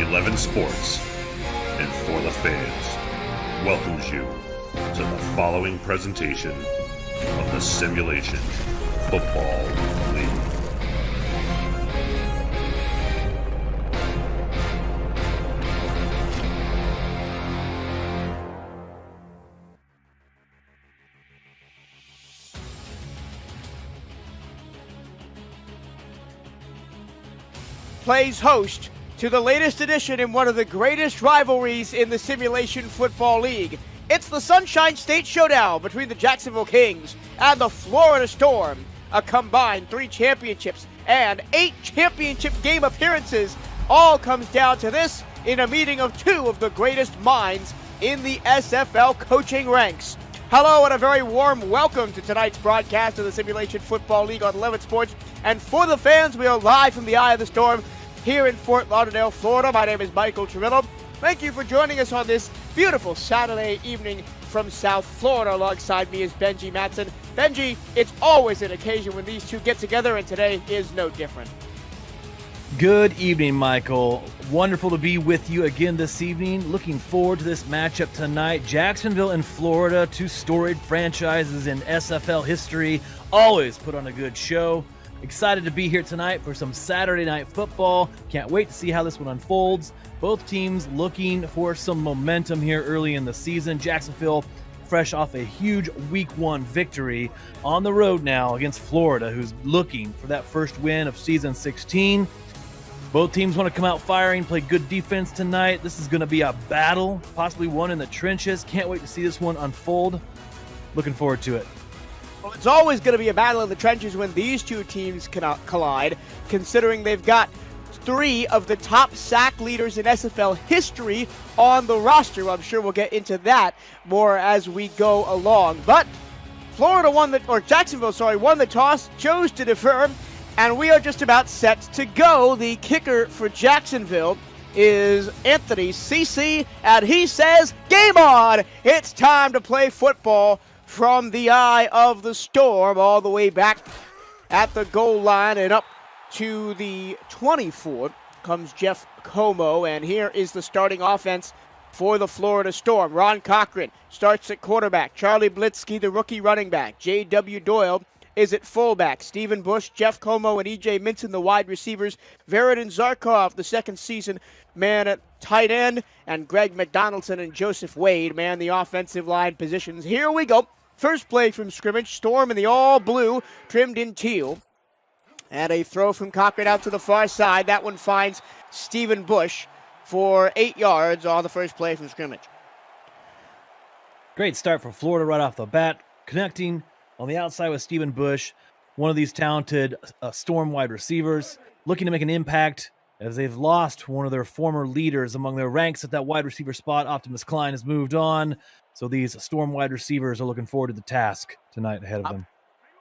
11 Sports and For the Fans welcomes you to the following presentation of the Simulation Football League. Plays host to the latest edition in one of the greatest rivalries in the Simulation Football League. It's the Sunshine State Showdown between the Jacksonville Kings and the Florida Storm. A combined 3 championships and 8 championship game appearances. All comes down to this in a meeting of 2 of the greatest minds in the SFL coaching ranks. Hello and a very warm welcome to tonight's broadcast of the Simulation Football League on 11 Sports. And for the fans, we are live from the Eye of the Storm here in Fort Lauderdale, Florida. My name is Michael Trevillo. Thank you for joining us on this beautiful Saturday evening from South Florida. Alongside me is Benji Matson. Benji, it's always an occasion when these two get together, and today is no different. Good evening, Michael. Wonderful to be with you again this evening. Looking forward to this matchup tonight. Jacksonville and Florida, 2 storied franchises in SFL history, always put on a good show. Excited to be here tonight for some Saturday night football. Can't wait to see how this one unfolds. Both teams looking for some momentum here early in the season. Jacksonville fresh off a huge Week 1 victory on the road now against Florida, who's looking for that first win of Season 16. Both teams want to come out firing, play good defense tonight. This is going to be a battle, possibly one in the trenches. Can't wait to see this one unfold. Looking forward to it. Well, it's always going to be a battle in the trenches when these two teams collide, considering they've got 3 of the top sack leaders in SFL history on the roster. I'm sure we'll get into that more as we go along. But Jacksonville won the toss, chose to defer, and we are just about set to go. The kicker for Jacksonville is Anthony CC, and he says, game on! It's time to play football. From the Eye of the Storm, all the way back at the goal line and up to the 24 comes Jeff Como, and here is the starting offense for the Florida Storm. Ron Cochran starts at quarterback. Charlie Blitzky, the rookie running back. J.W. Doyle is at fullback. Stephen Bush, Jeff Como, and E.J. Minton, the wide receivers. Veridin Zarkov, the second season man at tight end, and Greg McDonaldson and Joseph Wade man the offensive line positions. Here we go. First play from scrimmage, Storm in the all-blue, trimmed in teal. And a throw from Cochran out to the far side. That one finds Stephen Bush for 8 yards on the first play from scrimmage. Great start for Florida right off the bat. Connecting on the outside with Stephen Bush, one of these talented Storm wide receivers, looking to make an impact as they've lost one of their former leaders among their ranks at that wide receiver spot. Optimus Klein has moved on. So these Storm wide receivers are looking forward to the task tonight ahead of them.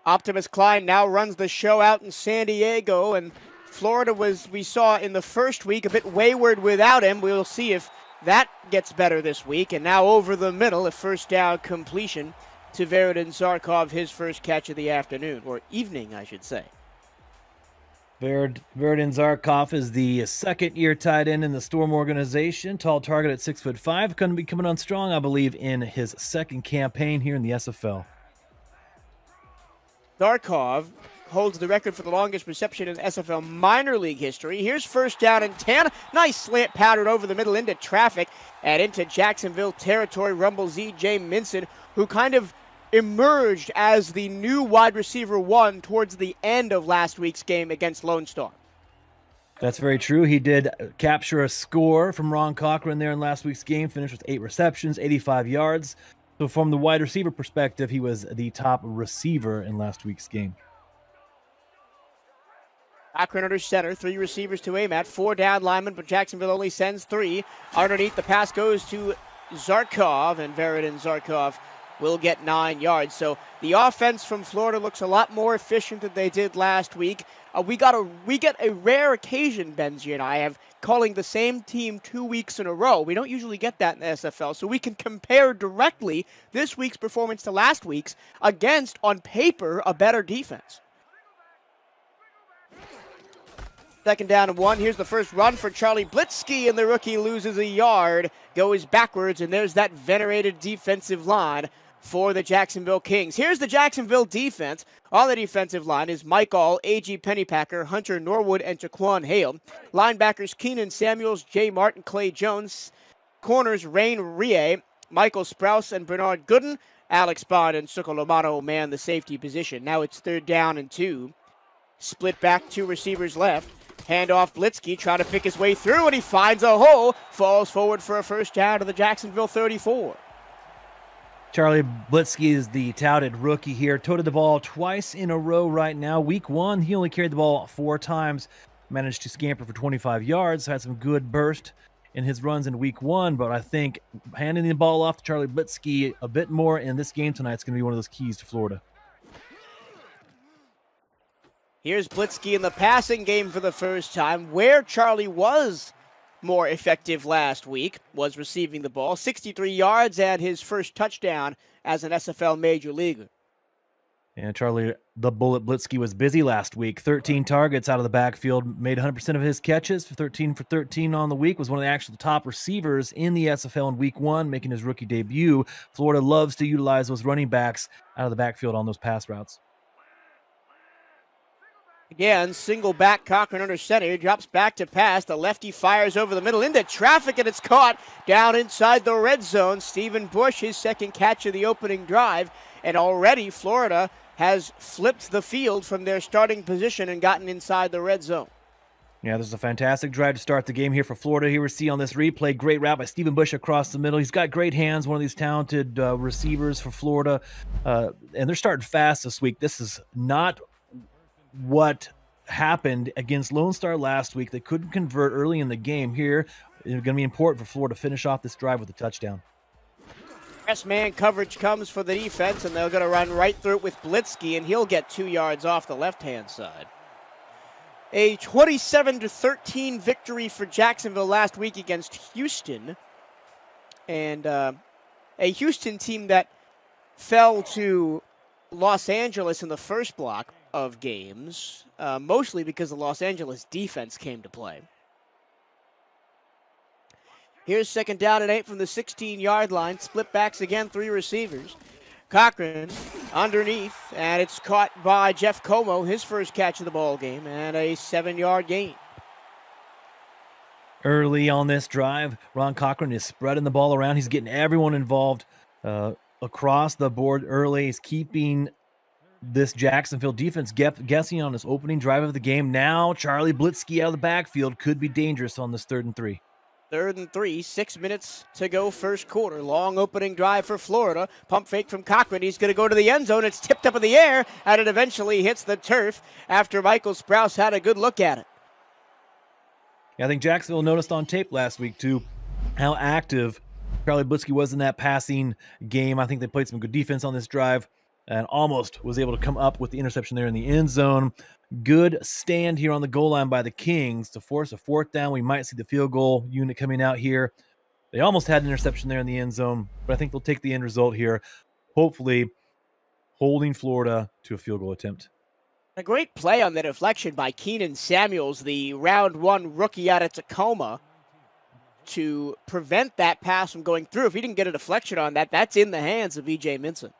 Optimus Klein now runs the show out in San Diego, and Florida we saw in the first week, a bit wayward without him. We'll see if that gets better this week. And now over the middle, a first down completion to Veridin Zarkov, his first catch of the afternoon, or evening, I should say. Veridin Zarkov is the second-year tight end in the Storm organization. Tall target at 6'5". Going to be coming on strong, I believe, in his second campaign here in the SFL. Zarkov holds the record for the longest reception in SFL minor league history. Here's first down and 10. Nice slant pattern over the middle into traffic and into Jacksonville territory. Rumbles E.J. Minson, who kind of emerged as the new wide receiver 1 towards the end of last week's game against Lone Star. That's very true. He did capture a score from Ron Cochran there in last week's game, finished with 8 receptions, 85 yards. So from the wide receiver perspective, he was the top receiver in last week's game. Cochran under center, 3 receivers to aim at, 4 down linemen, but Jacksonville only sends 3. Underneath, the pass goes to Zarkov, and Veridin Zarkov will get 9 yards. So the offense from Florida looks a lot more efficient than they did last week. We get a rare occasion, Benji and I, of calling the same team 2 weeks in a row. We don't usually get that in the SFL, so we can compare directly this week's performance to last week's against, on paper, a better defense. Second down and 1. Here's the first run for Charlie Blitzky, and the rookie loses a yard, goes backwards, and there's that venerated defensive line for the Jacksonville Kings. Here's the Jacksonville defense. On the defensive line is Mike All, A.G. Pennypacker, Hunter Norwood, and Jaquan Hale. Linebackers Keenan Samuels, Jay Martin, Clay Jones. Corners Rain Rie, Michael Sprouse, and Bernard Gooden. Alex Bond and Suko Lomato man the safety position. Now it's 3rd down and 2. Split back, 2 receivers left. Handoff Blitzky, trying to pick his way through, and he finds a hole. Falls forward for a first down to the Jacksonville 34. Charlie Blitzky is the touted rookie here. Toted the ball twice in a row right now. Week 1, he only carried the ball 4 times. Managed to scamper for 25 yards. Had some good burst in his runs in Week 1. But I think handing the ball off to Charlie Blitzky a bit more in this game tonight is going to be one of those keys to Florida. Here's Blitzky in the passing game for the first time, where Charlie was more effective last week, was receiving the ball. 63 yards and his first touchdown as an SFL Major Leaguer. And Charlie, the Bullet Blitzky, was busy last week. 13 targets out of the backfield, made 100% of his catches, 13 for 13 on the week, was one of the actual top receivers in the SFL in Week 1, making his rookie debut. Florida loves to utilize those running backs out of the backfield on those pass routes. Again, single back, Cochran under center, drops back to pass. The lefty fires over the middle into traffic, and it's caught down inside the red zone. Stephen Bush, his second catch of the opening drive, and already Florida has flipped the field from their starting position and gotten inside the red zone. Yeah, this is a fantastic drive to start the game here for Florida. Here we see on this replay, great route by Stephen Bush across the middle. He's got great hands, one of these talented receivers for Florida, and they're starting fast this week. This is not what happened against Lone Star last week. They couldn't convert early in the game. Here, it's going to be important for Florida to finish off this drive with a touchdown. Press man coverage comes for the defense, and they're going to run right through it with Blitzky, and he'll get 2 yards off the left-hand side. A 27-13 victory for Jacksonville last week against Houston, and a Houston team that fell to Los Angeles in the first block of games, mostly because the Los Angeles defense came to play. Here's 2nd down and 8 from the 16-yard line. Split backs again, 3 receivers. Cochran underneath, and it's caught by Jeff Como, his first catch of the ball game, and a 7-yard gain. Early on this drive, Ron Cochran is spreading the ball around. He's getting everyone involved across the board early. He's keeping this Jacksonville defense guessing on his opening drive of the game. Now Charlie Blitzky out of the backfield could be dangerous on this 3rd and 3. 3rd and 3, 6 minutes to go first quarter. Long opening drive for Florida. Pump fake from Cochran. He's going to go to the end zone. It's tipped up in the air, and it eventually hits the turf after Michael Sprouse had a good look at it. Yeah, I think Jacksonville noticed on tape last week, too, how active Charlie Blitzky was in that passing game. I think they played some good defense on this drive and almost was able to come up with the interception there in the end zone. Good stand here on the goal line by the Kings to force a 4th down. We might see the field goal unit coming out here. They almost had an interception there in the end zone, but I think they'll take the end result here, hopefully holding Florida to a field goal attempt. A great play on the deflection by Keenan Samuels, the round 1 rookie out of Tacoma, to prevent that pass from going through. If he didn't get a deflection on that, that's in the hands of E.J. Minson.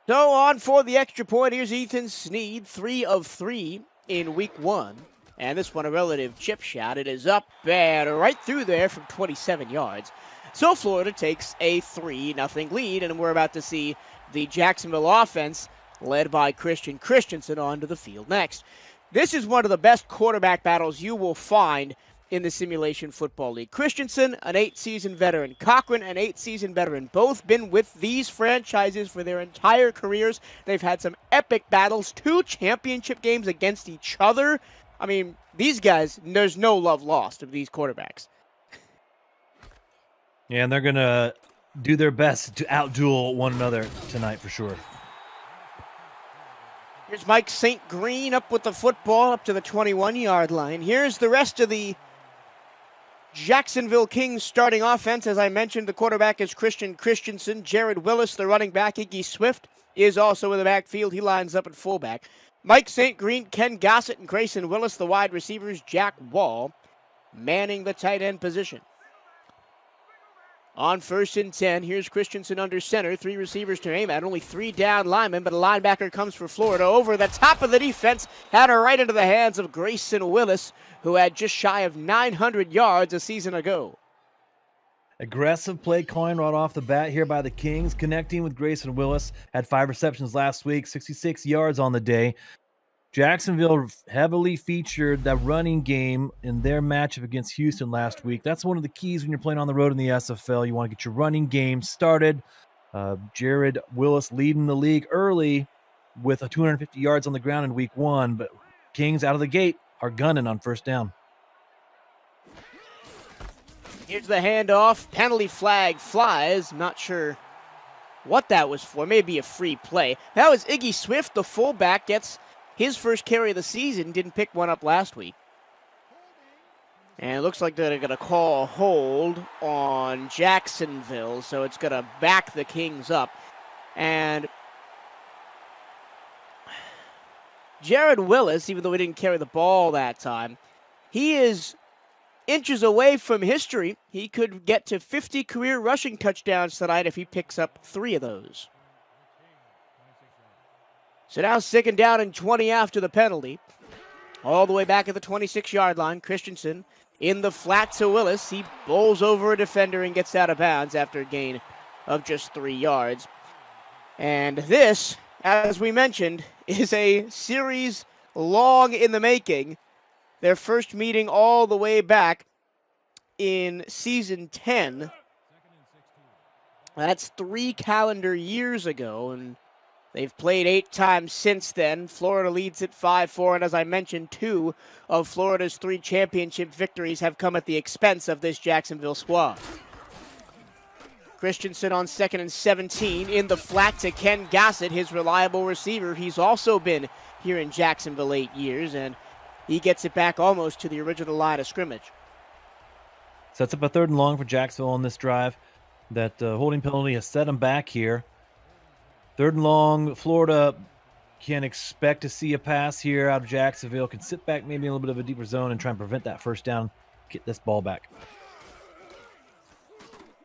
So on for the extra point, here's Ethan Sneed, 3 of 3 in Week 1. And this one a relative chip shot. It is up and right through there from 27 yards. So Florida takes a 3-0 lead, and we're about to see the Jacksonville offense, led by Christian Christensen, onto the field next. This is one of the best quarterback battles you will find in the Simulation Football League. Christensen, an 8-season veteran. Cochran, an 8-season veteran. Both been with these franchises for their entire careers. They've had some epic battles, 2 championship games against each other. I mean, these guys, there's no love lost of these quarterbacks. Yeah, and they're going to do their best to outduel one another tonight for sure. Here's Mike St. Green up with the football up to the 21-yard line. Here's the rest of the Jacksonville Kings starting offense. As I mentioned, the quarterback is Christian Christensen. Jared Willis, the running back, Iggy Swift, is also in the backfield. He lines up at fullback. Mike St. Green, Ken Gossett, and Grayson Willis, the wide receivers. Jack Wall manning the tight end position. On 1st and 10, here's Christensen under center. 3 receivers to aim at, only 3 down linemen, but a linebacker comes for Florida. Over the top of the defense, had her right into the hands of Grayson Willis, who had just shy of 900 yards a season ago. Aggressive play calling right off the bat here by the Kings, connecting with Grayson Willis. Had 5 receptions last week, 66 yards on the day. Jacksonville heavily featured the running game in their matchup against Houston last week. That's one of the keys when you're playing on the road in the SFL. You want to get your running game started. Jared Willis leading the league early with 250 yards on the ground in week 1, but Kings out of the gate are gunning on 1st down. Here's the handoff. Penalty flag flies. Not sure what that was for. Maybe a free play. That was Iggy Swift, the fullback, gets his first carry of the season. Didn't pick one up last week. And it looks like they're going to call a hold on Jacksonville, so it's going to back the Kings up. And Jared Willis, even though he didn't carry the ball that time, he is inches away from history. He could get to 50 career rushing touchdowns tonight if he picks up 3 of those. So now 2nd down and 20 after the penalty. All the way back at the 26-yard line. Christensen in the flat to Willis. He bowls over a defender and gets out of bounds after a gain of just 3 yards. And this, as we mentioned, is a series long in the making. Their first meeting all the way back in season 10. That's 3 calendar years ago, and they've played 8 times since then. Florida leads at 5-4, and as I mentioned, 2 of Florida's 3 championship victories have come at the expense of this Jacksonville squad. Christensen on 2nd and 17 in the flat to Ken Gossett, his reliable receiver. He's also been here in Jacksonville 8 years, and he gets it back almost to the original line of scrimmage. Sets up a 3rd and long for Jacksonville on this drive. That holding penalty has set them back here. 3rd and long, Florida can expect to see a pass here out of Jacksonville. Can sit back maybe in a little bit of a deeper zone and try and prevent that 1st down. Get this ball back.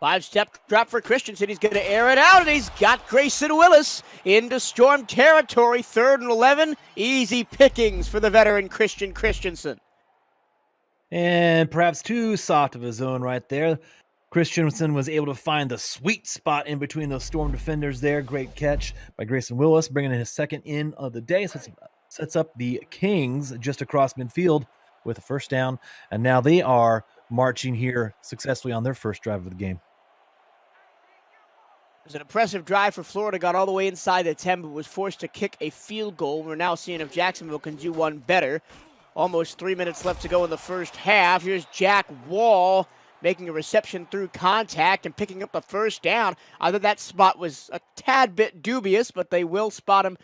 5-step drop for Christensen. He's going to air it out, and he's got Grayson Willis into Storm territory. 3rd and 11. Easy pickings for the veteran Christian Christensen. And perhaps too soft of a zone right there. Christensen was able to find the sweet spot in between those Storm defenders there. Great catch by Grayson Willis, bringing in his 2nd in of the day. Sets up the Kings just across midfield with a 1st down. And now they are marching here successfully on their first drive of the game. It was an impressive drive for Florida. Got all the way inside the 10, but was forced to kick a field goal. We're now seeing if Jacksonville can do one better. Almost 3 minutes left to go in the first half. Here's Jack Wall making a reception through contact and picking up the 1st down. I thought that spot was a tad bit dubious, but they will spot him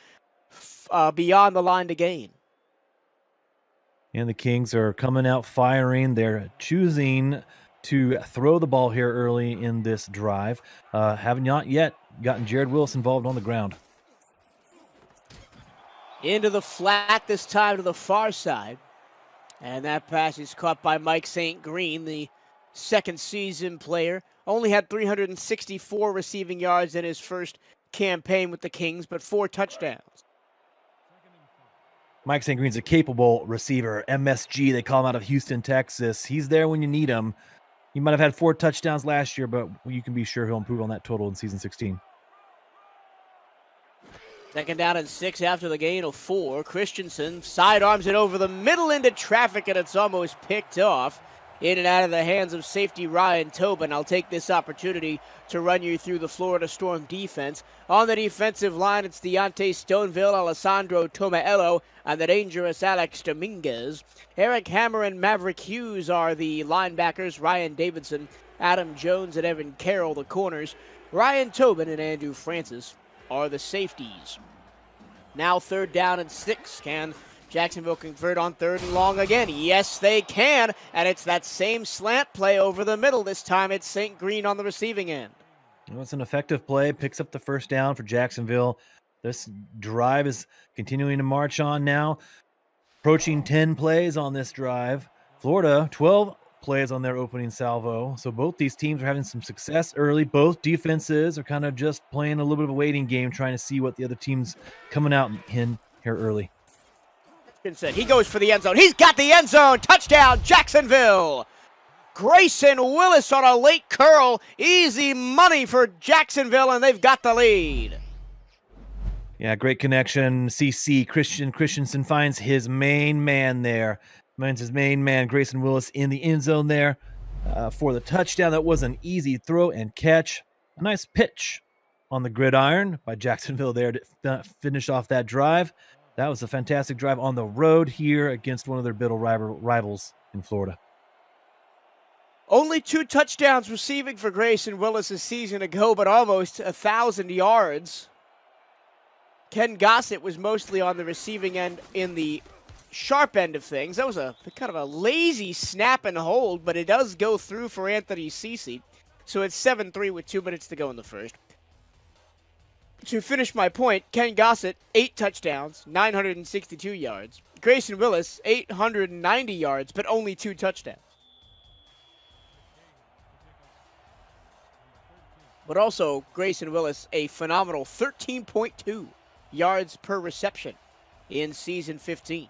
beyond the line to gain. And the Kings are coming out firing. They're choosing to throw the ball here early in this drive. Have not yet gotten Jared Willis involved on the ground. Into the flat this time to the far side. And that pass is caught by Mike St. Green, the 2nd season player. Only had 364 receiving yards in his first campaign with the Kings, but 4 touchdowns. Mike St. Green's a capable receiver. MSG, they call him out of Houston, Texas. He's there when you need him. He might have had 4 touchdowns last year, but you can be sure he'll improve on that total in season 16. 2nd down and 6 after the gain of 4. Christensen sidearms it over the middle into traffic, and it's almost picked off. In and out of the hands of safety Ryan Tobin. I'll take this opportunity to run you through the Florida Storm defense. On the defensive line, it's Deontay Stoneville, Alessandro Tomaello, and the dangerous Alex Dominguez. Eric Hammer and Maverick Hughes are the linebackers. Ryan Davidson, Adam Jones, and Evan Carroll, the corners. Ryan Tobin and Andrew Francis are the safeties. Now 3rd down and 6. Can Jacksonville convert on 3rd and long again? Yes, they can. And it's that same slant play over the middle. This time it's St. Green on the receiving end. Well, it's an effective play. Picks up the 1st down for Jacksonville. This drive is continuing to march on now, approaching 10 plays on this drive. Florida, 12 plays on their opening salvo. So both these teams are having some success early. Both defenses are kind of just playing a little bit of a waiting game, trying to see what the other team's coming out in here early. He goes for the end zone. He's got the end zone. Touchdown, Jacksonville. Grayson Willis on a late curl. Easy money for Jacksonville, and they've got the lead. Yeah, great connection. CC Christensen finds his main man there. Finds his main man, Grayson Willis, in the end zone there for the touchdown. That was an easy throw and catch. A nice pitch on the gridiron by Jacksonville there to finish off that drive. That was a fantastic drive on the road here against one of their bitter rivals in Florida. Only 2 touchdowns receiving for Grayson Willis a season ago, but almost 1,000 yards. Ken Gossett was mostly on the receiving end in the sharp end of things. That was a kind of a lazy snap and hold, but it does go through for Anthony Cece. So it's 7-3 with 2 minutes to go in the first. To finish my point, Ken Gossett, 8 touchdowns, 962 yards. Grayson Willis, 890 yards, but only 2 touchdowns. But also, Grayson Willis, a phenomenal 13.2 yards per reception in season 15.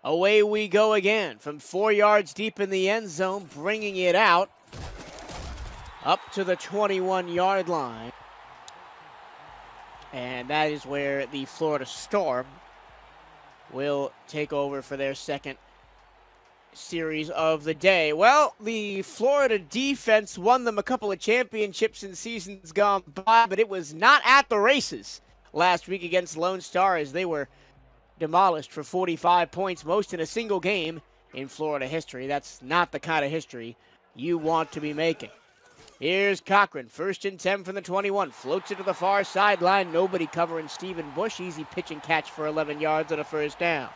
Away we go again from 4 yards deep in the end zone, bringing it out up to the 21-yard line. And that is where the Florida Storm will take over for their second series of the day. Well, the Florida defense won them a couple of championships in seasons gone by, but it was not at the races last week against Lone Star as they were demolished for 45 points, most in a single game in Florida history. That's not the kind of history you want to be making. Here's Cochran, 1st and 10 from the 21. Floats it to the far sideline. Nobody covering Stephen Bush. Easy pitch and catch for 11 yards and a first down.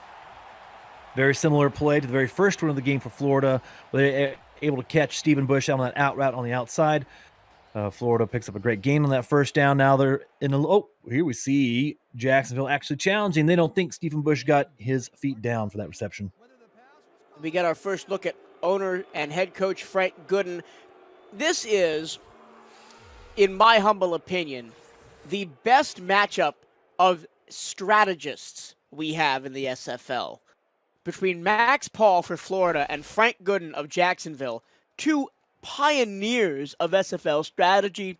Very similar play to the very first one of the game for Florida, where they were able to catch Stephen Bush on that out route on the outside. Florida picks up a great gain on that first down. Now they're in a here we see Jacksonville actually challenging. They don't think Stephen Bush got his feet down for that reception. We get our first look at owner and head coach Frank Gooden. This is, in my humble opinion, the best matchup of strategists we have in the SFL. Between Max Paul for Florida and Frank Gooden of Jacksonville, 2 pioneers of SFL strategy.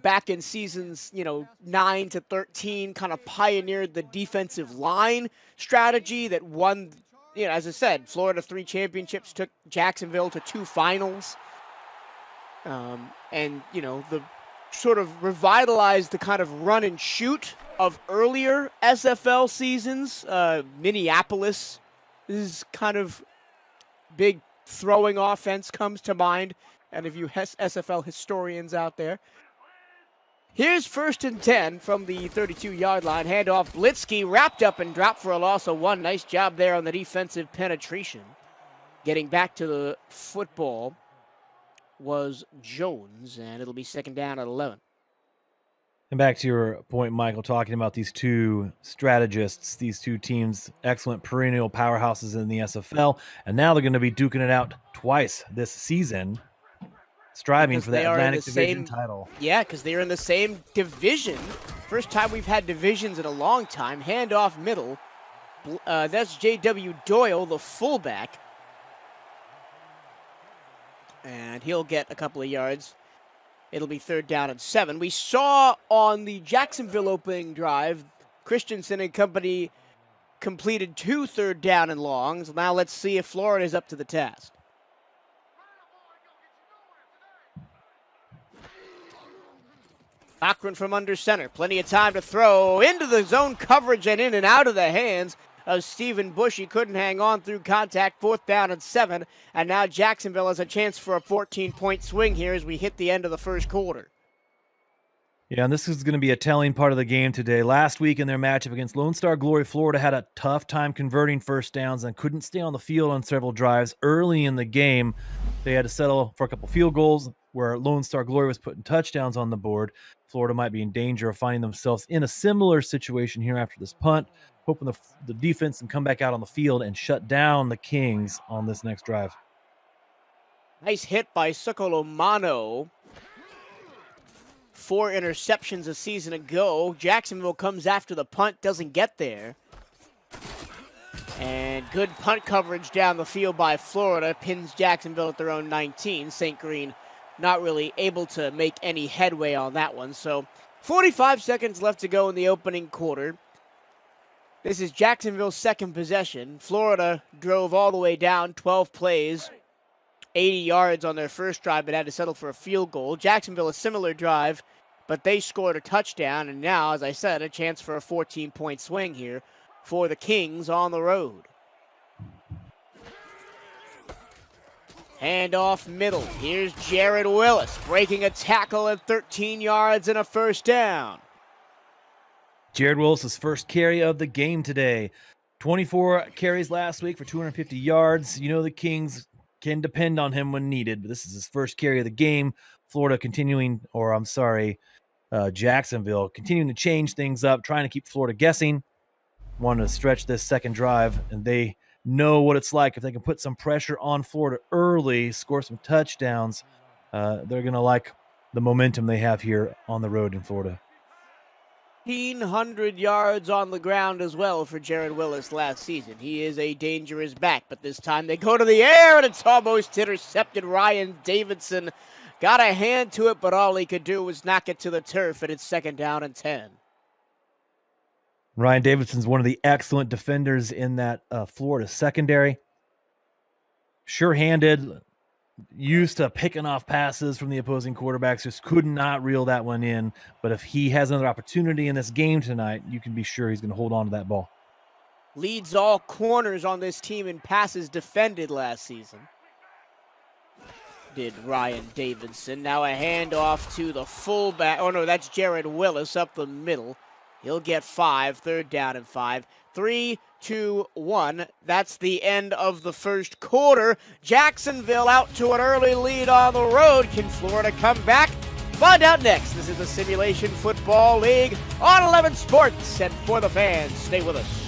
Back in seasons, 9 to 13, kind of pioneered the defensive line strategy that won, as I said, Florida 3 championships, took Jacksonville to 2 finals. The sort of revitalized the kind of run and shoot of earlier SFL seasons. Minneapolis is kind of big throwing offense comes to mind, and if you SFL historians out there. Here's 1st and 10 from the 32-yard line. Handoff, Blitzky wrapped up and dropped for a loss of 1. Nice job there on the defensive penetration. Getting back to the football was Jones, and it'll be 2nd down at 11. And back to your point, Michael, talking about these 2 strategists, these 2 teams, excellent perennial powerhouses in the SFL, and now they're going to be duking it out twice this season, striving for that Atlantic Division title. Yeah, because they're in the same division. First time we've had divisions in a long time. Handoff middle. That's J.W. Doyle, the fullback. And he'll get a couple of yards. It'll be 3rd down and 7. We saw on the Jacksonville opening drive, Christensen and company completed 2 3rd down and longs. Now let's see if Florida is up to the task. Cochran from under center. Plenty of time to throw into the zone coverage and in and out of the hands of Stephen Bush. He couldn't hang on through contact. 4th down and 7. And now Jacksonville has a chance for a 14-point swing here as we hit the end of the first quarter. Yeah, and this is going to be a telling part of the game today. Last week in their matchup against Lone Star Glory, Florida had a tough time converting first downs and couldn't stay on the field on several drives early in the game. They had to settle for a couple field goals where Lone Star Glory was putting touchdowns on the board, Florida might be in danger of finding themselves in a similar situation here after this punt, hoping the defense can come back out on the field and shut down the Kings on this next drive. Nice hit by Sukolomano. 4 interceptions a season ago. Jacksonville comes after the punt, doesn't get there. And good punt coverage down the field by Florida. Pins Jacksonville at their own 19. St. Green not really able to make any headway on that one. So 45 seconds left to go in the opening quarter. This is Jacksonville's second possession. Florida drove all the way down, 12 plays, 80 yards on their first drive, but had to settle for a field goal. Jacksonville, a similar drive, but they scored a touchdown. And now, as I said, a chance for a 14-point swing here for the Kings on the road. Handoff middle. Here's Jared Willis breaking a tackle at 13 yards and a first down. Jared Willis' first carry of the game today. 24 carries last week for 250 yards. You know the Kings can depend on him when needed, but this is his first carry of the game. Jacksonville continuing to change things up, trying to keep Florida guessing. Wanted to stretch this second drive, and they know what it's like. If they can put some pressure on Florida early, score some touchdowns, they're going to like the momentum they have here on the road in Florida. 1,500 yards on the ground as well for Jared Willis last season. He is a dangerous back, but this time they go to the air, and it's almost intercepted. Ryan Davidson got a hand to it, but all he could do was knock it to the turf, and it's second down and 10. Ryan Davidson's one of the excellent defenders in that Florida secondary. Sure-handed, used to picking off passes from the opposing quarterbacks, just could not reel that one in. But if he has another opportunity in this game tonight, you can be sure he's going to hold on to that ball. Leads all corners on this team in passes defended last season. Did Ryan Davidson. Now a handoff to the fullback. Oh, no, that's Jared Willis up the middle. He'll get 5, third down and 5. 3, 2, 1. That's the end of the first quarter. Jacksonville out to an early lead on the road. Can Florida come back? Find out next. This is the Simulation Football League on 11 Sports. And for the fans, stay with us.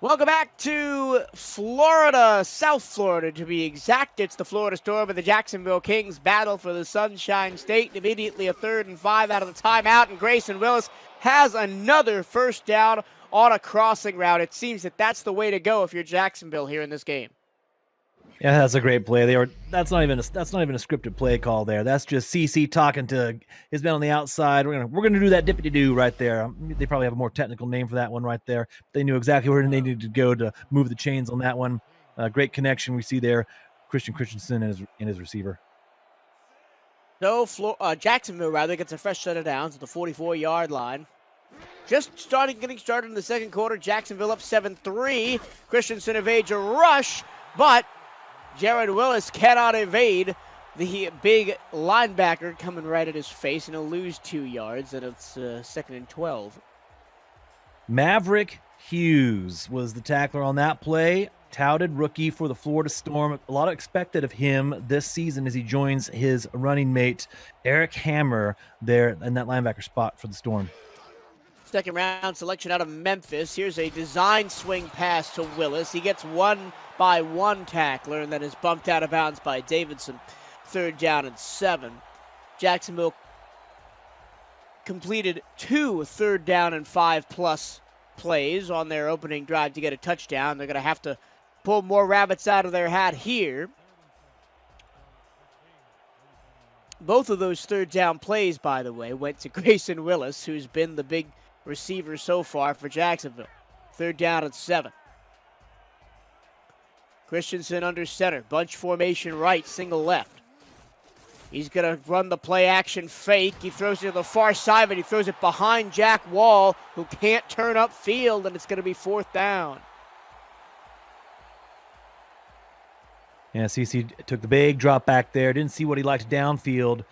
Welcome back to Florida, South Florida to be exact. It's the Florida Storm and the Jacksonville Kings battle for the Sunshine State. Immediately a 3rd and 5 out of the timeout, and Grayson Willis has another first down on a crossing route. It seems that that's the way to go if you're Jacksonville here in this game. Yeah, that's a great play. That's not even a scripted play call there. That's just CC talking to his man on the outside. We're gonna do that dippity do right there. They probably have a more technical name for that one right there. They knew exactly where they needed to go to move the chains on that one. Great connection we see there. Christensen and his receiver. So Jacksonville gets a fresh set of downs at the 44-yard line. Getting started in the second quarter. Jacksonville up 7-3. Christensen evades a rush, but Jared Willis cannot evade the big linebacker coming right at his face, and he'll lose 2 yards, and it's 2nd and 12. Maverick Hughes was the tackler on that play. Touted rookie for the Florida Storm. A lot expected of him this season as he joins his running mate, Eric Hammer, there in that linebacker spot for the Storm. Second round selection out of Memphis. Here's a design swing pass to Willis. He gets 1-by-1 tackler and then is bumped out of bounds by Davidson. 3rd down and 7. Jacksonville completed 2 3rd down and 5+ plays on their opening drive to get a touchdown. They're going to have to pull more rabbits out of their hat here. Both of those 3rd down plays, by the way, went to Grayson Willis, who's been the big receiver so far for Jacksonville. 3rd down and 7. Christensen under center. Bunch formation right, single left. He's going to run the play action fake. He throws it to the far side, but he throws it behind Jack Wall, who can't turn upfield, and it's going to be 4th down. Yeah, CC took the big drop back there. Didn't see what he liked downfield.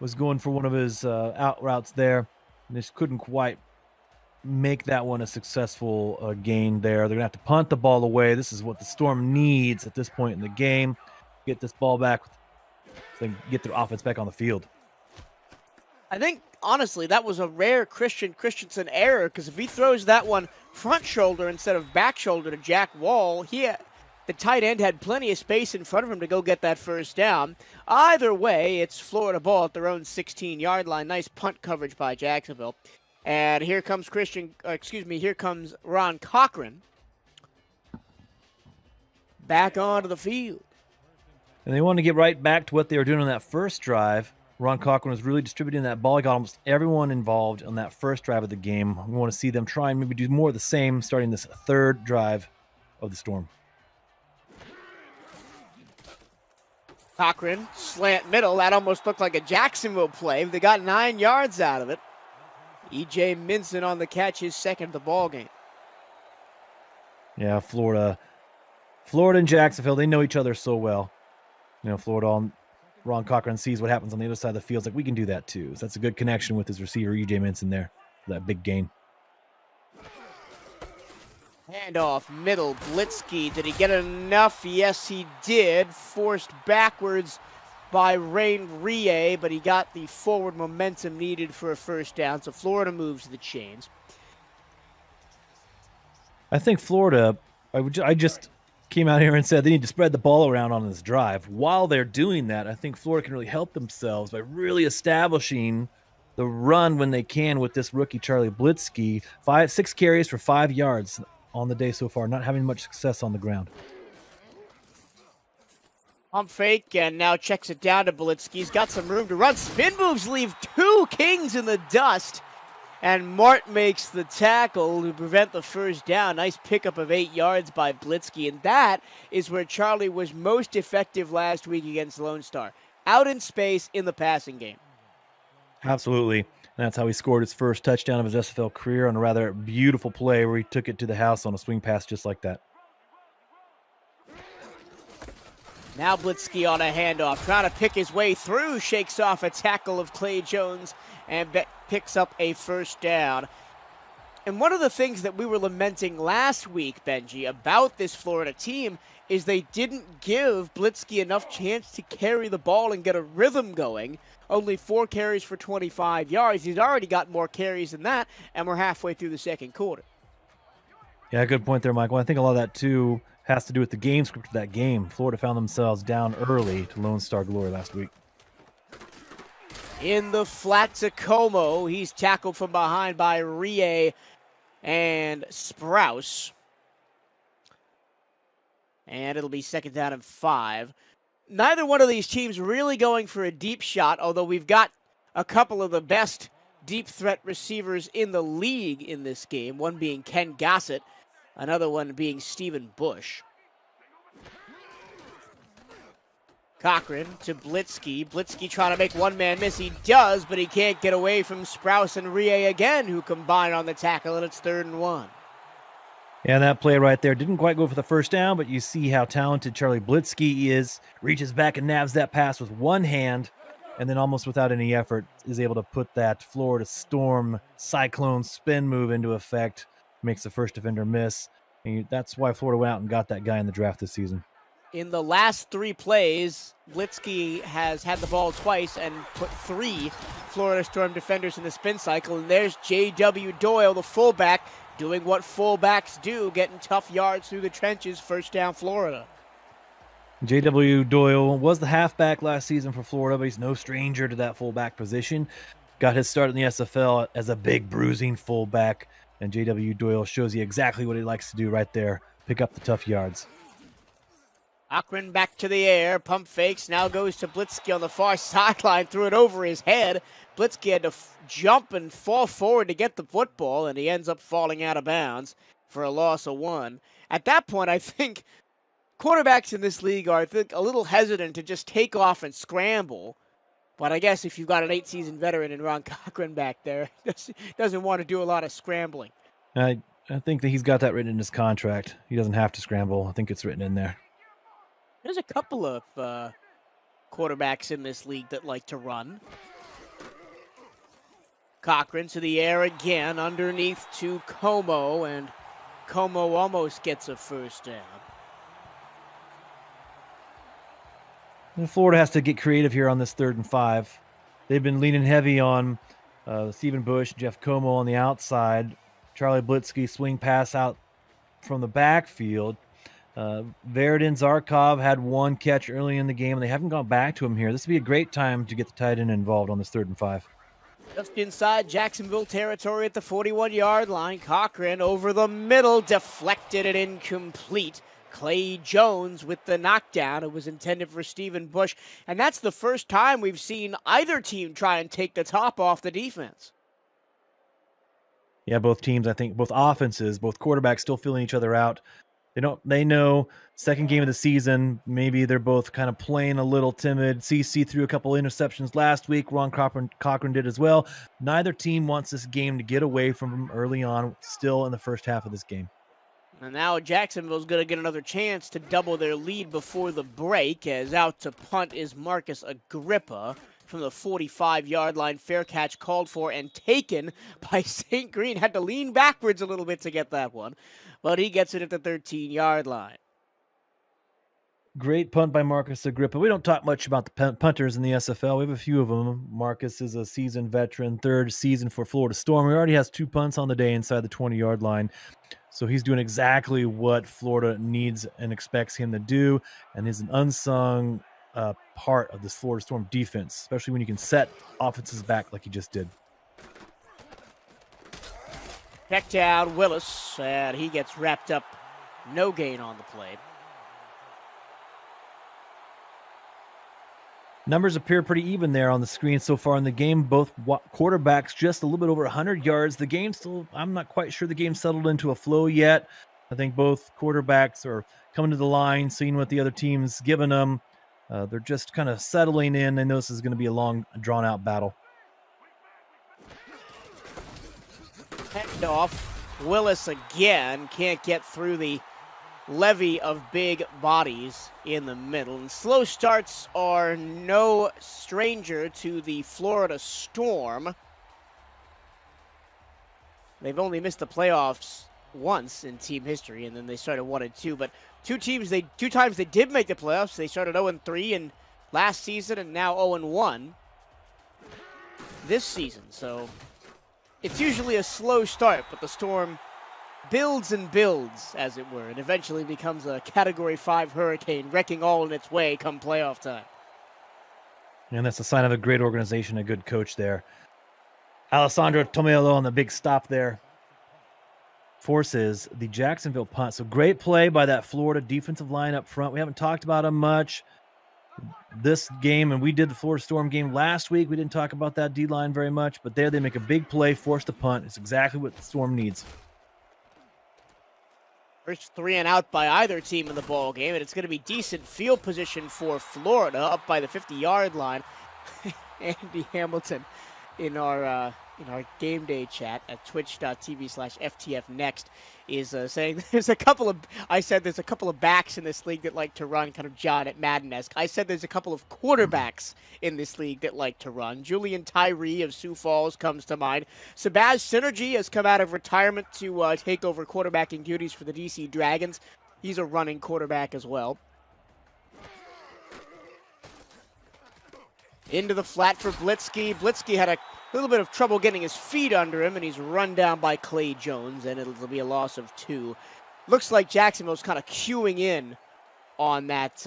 Was going for one of his out routes there. And just couldn't quite make that one a successful gain there. They're going to have to punt the ball away. This is what the Storm needs at this point in the game. Get this ball back so they can get their offense back on the field. I think, honestly, that was a rare Christensen error, because if he throws that one front shoulder instead of back shoulder to Jack Wall, the tight end had plenty of space in front of him to go get that first down. Either way, it's Florida ball at their own 16-yard line. Nice punt coverage by Jacksonville. And here comes here comes Ron Cochran back onto the field. And they want to get right back to what they were doing on that first drive. Ron Cochran was really distributing that ball. He got almost everyone involved on that first drive of the game. We want to see them try and maybe do more of the same starting this 3rd drive of the Storm. Cochran, slant middle. That almost looked like a Jacksonville play. They got 9 yards out of it. E.J. Minson on the catch, his 2nd of the ball game. Yeah, Florida and Jacksonville, they know each other so well. You know, Ron Cochran sees what happens on the other side of the field. It's like, we can do that too. So that's a good connection with his receiver, E.J. Minson there, for that big gain. Handoff, middle, Blitzkey. Did he get enough? Yes, he did. Forced backwards by Rain Rie, but he got the forward momentum needed for a first down. So Florida moves the chains. I think Florida, I just came out here and said they need to spread the ball around on this drive. While they're doing that, I think Florida can really help themselves by really establishing the run when they can with this rookie, Charlie Blitzkey. 6 carries for 5 yards on the day so far, not having much success on the ground. Pump fake, and now checks it down to Blitzkey. He's got some room to run. Spin moves leave 2 Kings in the dust. And Mart makes the tackle to prevent the first down. Nice pickup of 8 yards by Blitzkey. And that is where Charlie was most effective last week against Lone Star. Out in space in the passing game. Absolutely. And that's how he scored his first touchdown of his SFL career on a rather beautiful play where he took it to the house on a swing pass just like that. Now Blitzkey on a handoff, trying to pick his way through, shakes off a tackle of Clay Jones and picks up a first down. And one of the things that we were lamenting last week, Benji, about this Florida team is they didn't give Blitzkey enough chance to carry the ball and get a rhythm going. Only 4 carries for 25 yards. He's already got more carries than that, and we're halfway through the second quarter. Yeah, good point there, Michael. I think a lot of that, too, has to do with the game script of that game. Florida found themselves down early to Lone Star Glory last week. In the flat to Como, he's tackled from behind by Rie and Sprouse. And it'll be 2nd down and 5. Neither one of these teams really going for a deep shot, although we've got a couple of the best deep threat receivers in the league in this game, one being Ken Gossett, another one being Stephen Bush. Cochran to Blitzky. Blitzky trying to make one man miss. He does, but he can't get away from Sprouse and Rie again, who combine on the tackle, and it's 3rd and 1. Yeah, that play right there didn't quite go for the first down, but you see how talented Charlie Blitzky is. Reaches back and nabs that pass with one hand, and then almost without any effort is able to put that Florida Storm Cyclone spin move into effect. Makes the first defender miss. And that's why Florida went out and got that guy in the draft this season. In the last 3 plays, Blitzky has had the ball twice and put 3 Florida Storm defenders in the spin cycle. And there's J.W. Doyle, the fullback, doing what fullbacks do, getting tough yards through the trenches. 1st down, Florida. J.W. Doyle was the halfback last season for Florida, but he's no stranger to that fullback position. Got his start in the SFL as a big bruising fullback, and J.W. Doyle shows you exactly what he likes to do right there, pick up the tough yards. Cochran back to the air, pump fakes, now goes to Blitzky on the far sideline, threw it over his head. Blitzky had to jump and fall forward to get the football, and he ends up falling out of bounds for a loss of 1. At that point, I think quarterbacks in this league are, a little hesitant to just take off and scramble. But I guess if you've got an 8-season veteran in Ron Cochran back there, doesn't want to do a lot of scrambling. I think that he's got that written in his contract. He doesn't have to scramble. I think it's written in there. There's a couple of quarterbacks in this league that like to run. Cochran to the air again, underneath to Como, and Como almost gets a 1st down. And Florida has to get creative here on this 3rd and 5. They've been leaning heavy on Stephen Bush, Jeff Como on the outside. Charlie Blitzky swing pass out from the backfield. Verdin Zarkov had 1 catch early in the game, and they haven't gone back to him here. This would be a great time to get the tight end involved on this 3rd and 5. Just inside Jacksonville territory at the 41-yard line. Cochran over the middle, deflected and incomplete. Clay Jones with the knockdown. It was intended for Stephen Bush, and that's the first time we've seen either team try and take the top off the defense. Yeah, both teams, I think, both offenses, both quarterbacks still feeling each other out. They know 2nd game of the season, maybe they're both kind of playing a little timid. CC threw a couple interceptions last week. Ron Cochran did as well. Neither team wants this game to get away from them early on, still in the first half of this game. And now Jacksonville's going to get another chance to double their lead before the break, as out to punt is Marcus Agrippa from the 45-yard line. Fair catch called for and taken by St. Green. Had to lean backwards a little bit to get that one, but he gets it at the 13-yard line. Great punt by Marcus Agrippa. We don't talk much about the punters in the SFL. We have a few of them. Marcus is a seasoned veteran, 3rd season for Florida Storm. He already has 2 punts on the day inside the 20-yard line. So he's doing exactly what Florida needs and expects him to do, and is an unsung part of this Florida Storm defense, especially when you can set offenses back like he just did. Check down Willis, and he gets wrapped up. No gain on the play. Numbers appear pretty even there on the screen so far in the game. Both quarterbacks just a little bit over 100 yards. The game still, I'm not quite sure the game settled into a flow yet. I think both quarterbacks are coming to the line, seeing what the other team's giving them. They're just kind of settling in. They know this is going to be a long, drawn-out battle. Hand off. Willis again can't get through the levee of big bodies in the middle. And slow starts are no stranger to the Florida Storm. They've only missed the playoffs once in team history, and then they started 1-2. But two times they did make the playoffs. They started 0-3 in last season, and now 0-1 this season. So it's usually a slow start, but the Storm builds and builds, as it were, and eventually becomes a Category 5 hurricane, wrecking all in its way come playoff time. And that's a sign of a great organization, a good coach there. Alessandro Tomiello on the big stop there forces the Jacksonville punt. So great play by that Florida defensive line up front. We haven't talked about them much this game, and we did the Florida Storm game last week. We didn't talk about that D-line very much, but there they make a big play, force the punt. It's exactly what the Storm needs. First 3 and out by either team in the ball game, and it's going to be decent field position for Florida up by the 50-yard line. Andy Hamilton in our game day chat at twitch.tv/FTFnext is saying there's a couple of backs in this league that like to run, kind of John at Madden-esque. I said there's a couple of quarterbacks in this league that like to run. Julian Tyree of Sioux Falls comes to mind. Sabaz Synergy has come out of retirement to take over quarterbacking duties for the DC Dragons. He's a running quarterback as well. Into the flat for Blitzky. Blitzky had a little bit of trouble getting his feet under him, and he's run down by Clay Jones, and it'll be a loss of 2. Looks like Jacksonville's kind of queuing in on that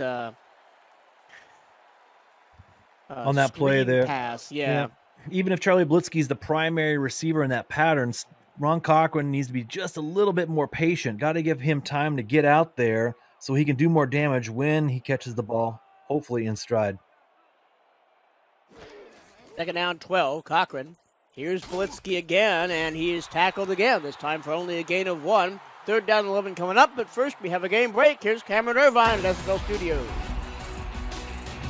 on that play there. Pass. Yeah. Even if Charlie Blitzky's the primary receiver in that pattern, Ron Cochran needs to be just a little bit more patient. Got to give him time to get out there so he can do more damage when he catches the ball, hopefully in stride. Second down, 12. Cochran. Here's Blitzky again, and he is tackled again, this time for only a gain of 1. Third down, 11 coming up, but first we have a game break. Here's Cameron Irvine at SFL Studios.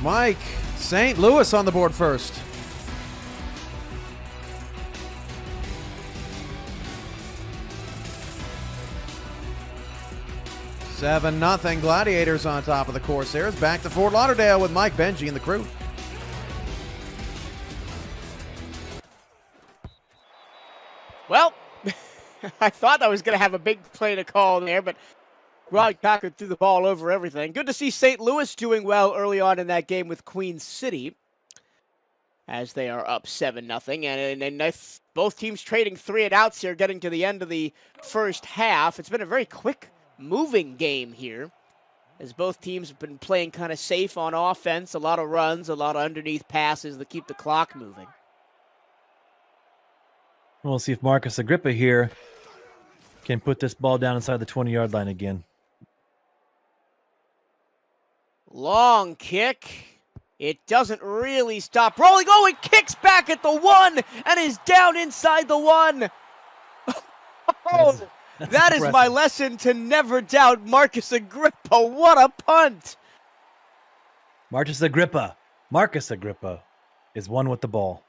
Mike, St. Louis on the board first. Seven nothing. Gladiators on top of the Corsairs. Back to Fort Lauderdale with Mike Benji and the crew. Well, I thought I was going to have a big play to call there, but Rod Cochran threw the ball over everything. Good to see St. Louis doing well early on in that game with Queen City as they are up 7-0. And both teams trading 3 and outs here, getting to the end of the first half. It's been a very quick moving game here as both teams have been playing kind of safe on offense. A lot of runs, a lot of underneath passes that keep the clock moving. We'll see if Marcus Agrippa here can put this ball down inside the 20-yard line again. Long kick. It doesn't really stop rolling. Oh, it kicks back at the 1 and is down inside the 1. Oh, that is my lesson to never doubt Marcus Agrippa. What a punt. Marcus Agrippa is one with the ball.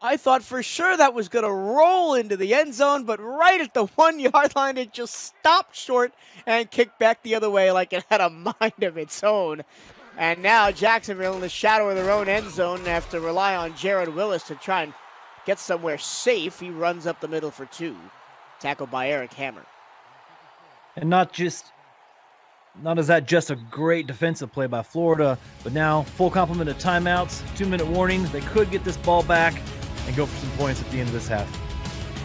I thought for sure that was going to roll into the end zone, but right at the 1-yard line, it just stopped short and kicked back the other way like it had a mind of its own. And now Jacksonville in the shadow of their own end zone have to rely on Jared Willis to try and get somewhere safe. He runs up the middle for 2. Tackled by Eric Hammer. And not is that just a great defensive play by Florida, but now full complement of timeouts, 2-minute warning. They could get this ball back and go for some points at the end of this half.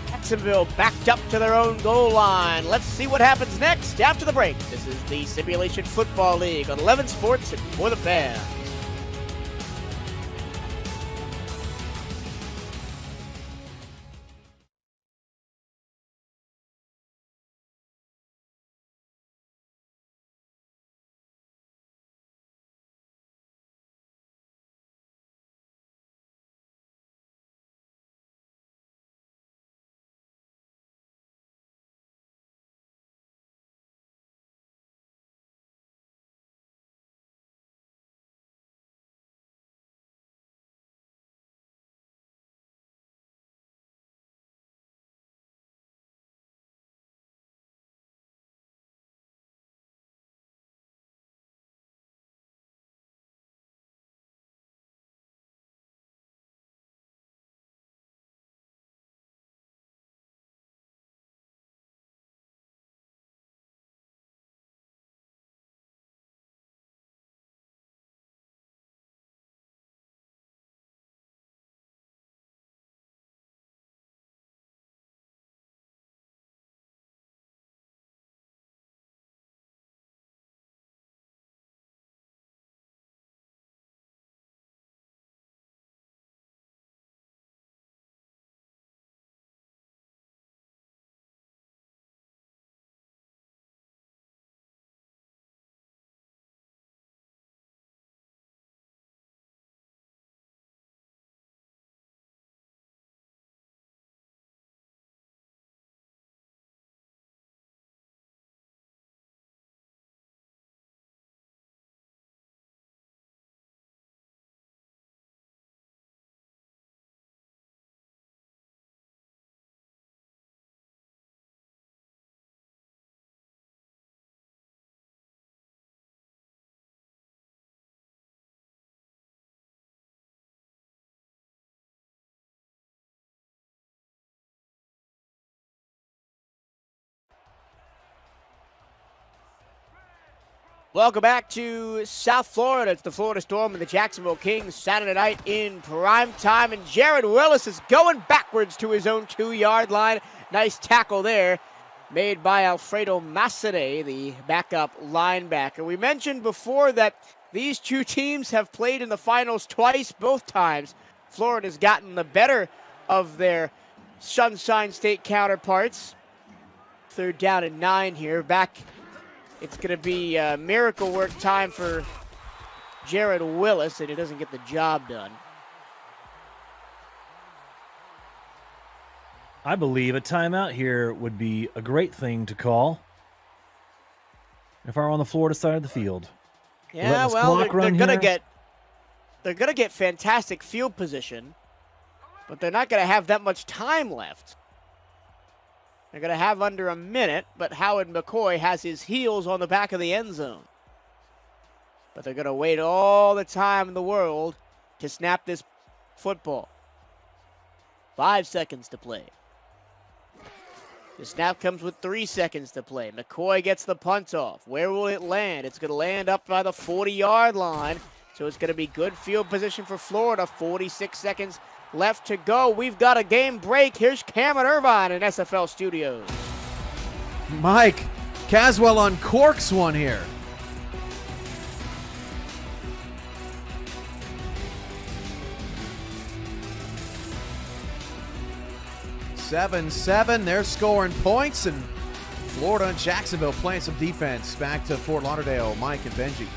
Jacksonville backed up to their own goal line. Let's see what happens next after the break. This is the Simulation Football League on 11 Sports and For the Fan. Welcome back to South Florida. It's the Florida Storm and the Jacksonville Kings Saturday night in prime time. And Jared Willis is going backwards to his own 2-yard line. Nice tackle there made by Alfredo Massade, the backup linebacker. We mentioned before that these two teams have played in the finals twice. Both times Florida's gotten the better of their Sunshine State counterparts. 3rd down and 9 here. Back. It's going to be miracle work time for Jared Willis, and he doesn't get the job done. I believe a timeout here would be a great thing to call if I were on the Florida side of the field. Yeah, well, they're going to get fantastic field position, but they're not going to have that much time left. They're going to have under a minute, but Howard McCoy has his heels on the back of the end zone. But they're going to wait all the time in the world to snap this football. 5 seconds to play. The snap comes with 3 seconds to play. McCoy gets the punt off. Where will it land? It's going to land up by the 40-yard line. So it's going to be good field position for Florida. 46 seconds left to go. We've got a game break. Here's Cameron Irvine in SFL Studios. Mike, Caswell uncorks one here. Seven. They're scoring points, and Florida and Jacksonville playing some defense. Back to Fort Lauderdale, Mike and Benji.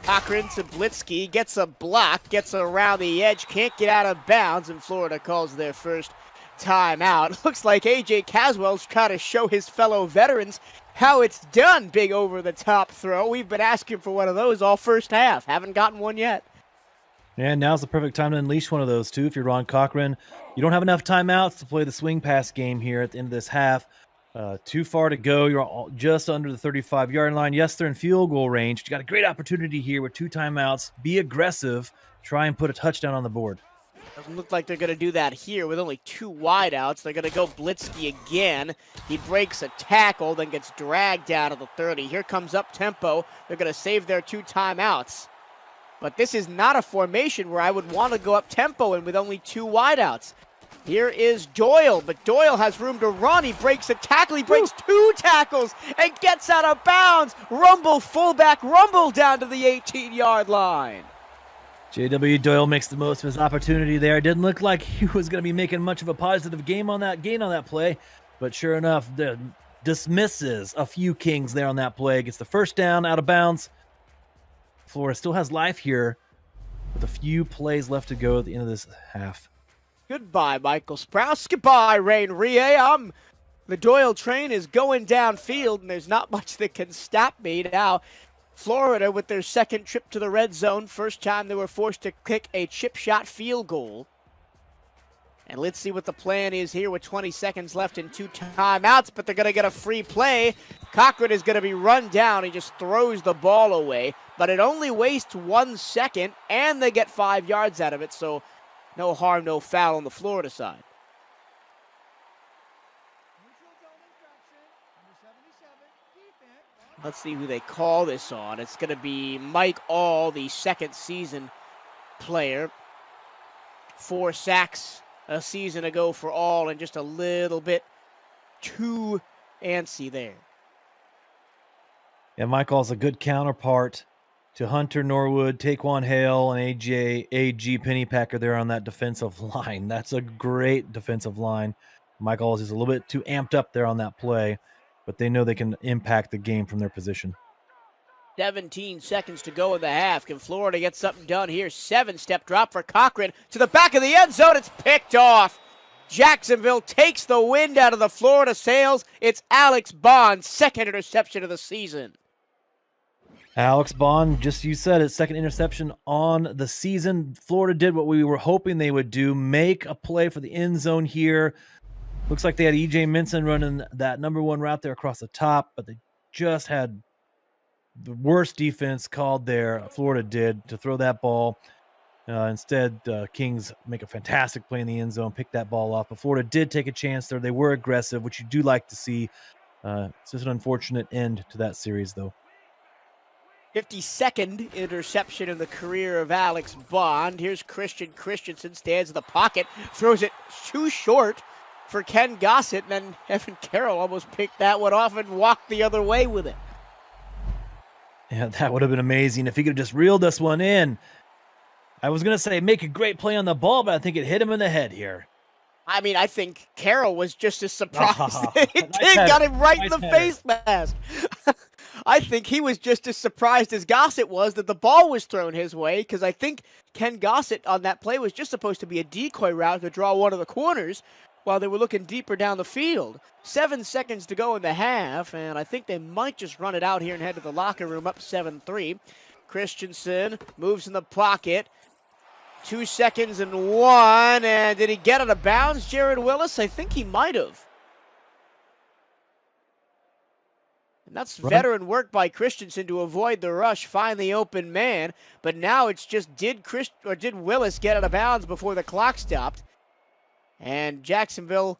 Cochran to Blitzky, gets a block, gets around the edge, can't get out of bounds, and Florida calls their first timeout. Looks like A.J. Caswell's trying to show his fellow veterans how it's done. Big over-the-top throw. We've been asking for one of those all first half. Haven't gotten one yet. And now's the perfect time to unleash one of those, too, if you're Ron Cochran. You don't have enough timeouts to play the swing pass game here at the end of this half. Too far to go. You're just under the 35-yard line. Yes, they're in field goal range. You got a great opportunity here with 2 timeouts. Be aggressive. Try and put a touchdown on the board. Doesn't look like they're going to do that here with only 2 wideouts. They're going to go Blitzky again. He breaks a tackle, then gets dragged down to the 30. Here comes up tempo. They're going to save their 2 timeouts. But this is not a formation where I would want to go up tempo and with only 2 wideouts. Here is Doyle, but Doyle has room to run. He breaks a tackle. He breaks 2 tackles and gets out of bounds. Rumble, fullback, rumble down to the 18-yard line. J.W. Doyle makes the most of his opportunity there. It didn't look like he was going to be making much of a positive gain on that play, but sure enough, dismisses a few Kings there on that play. Gets the first down out of bounds. Florida still has life here with a few plays left to go at the end of this half. Goodbye, Michael Sprouse. Goodbye, Rain Rie. The Doyle train is going downfield, and there's not much that can stop me now. Florida with their second trip to the red zone. First time they were forced to kick a chip shot field goal. And let's see what the plan is here with 20 seconds left and 2 timeouts, but they're going to get a free play. Cochran is going to be run down. He just throws the ball away, but it only wastes 1 second, and they get 5 yards out of it, so no harm, no foul on the Florida side. Let's see who they call this on. It's going to be Mike All, the second season player. 4 sacks a season ago for All, and just a little bit too antsy there. Yeah, Mike All's a good counterpart to Hunter Norwood, Taquan Hale, and A.G. Pennypacker there on that defensive line. That's a great defensive line. Michael is a little bit too amped up there on that play, but they know they can impact the game from their position. 17 seconds to go in the half. Can Florida get something done here? 7-step drop for Cochran to the back of the end zone. It's picked off. Jacksonville takes the wind out of the Florida sails. It's Alex Bond's second interception of the season. Alex Bond, just you said it, second interception on the season. Florida did what we were hoping they would do, make a play for the end zone here. Looks like they had E.J. Minson running that number 1 route there across the top, but they just had the worst defense called there. Florida did to throw that ball. Instead, Kings make a fantastic play in the end zone, pick that ball off. But Florida did take a chance there. They were aggressive, which you do like to see. It's just an unfortunate end to that series, though. 52nd interception in the career of Alex Bond. Here's Christian Christensen, stands in the pocket, throws it too short for Ken Gossett, and then Evan Carroll almost picked that one off and walked the other way with it. Yeah, that would have been amazing if he could have just reeled this one in. I was going to say make a great play on the ball, but I think it hit him in the head here. I mean, I think Carroll was just as surprised. It Nice got him right in nice the header. face mask. I think he was just as surprised as Gossett was that the ball was thrown his way, because I think Ken Gossett on that play was just supposed to be a decoy route to draw one of the corners while they were looking deeper down the field. 7 seconds to go in the half, and I think they might just run it out here and head to the locker room up 7-3. Christensen moves in the pocket. 2 seconds and 1, and did he get out of bounds, Jared Willis? I think he might have. And that's veteran work by Christensen to avoid the rush, find the open man. But now it's just did Willis get out of bounds before the clock stopped? And Jacksonville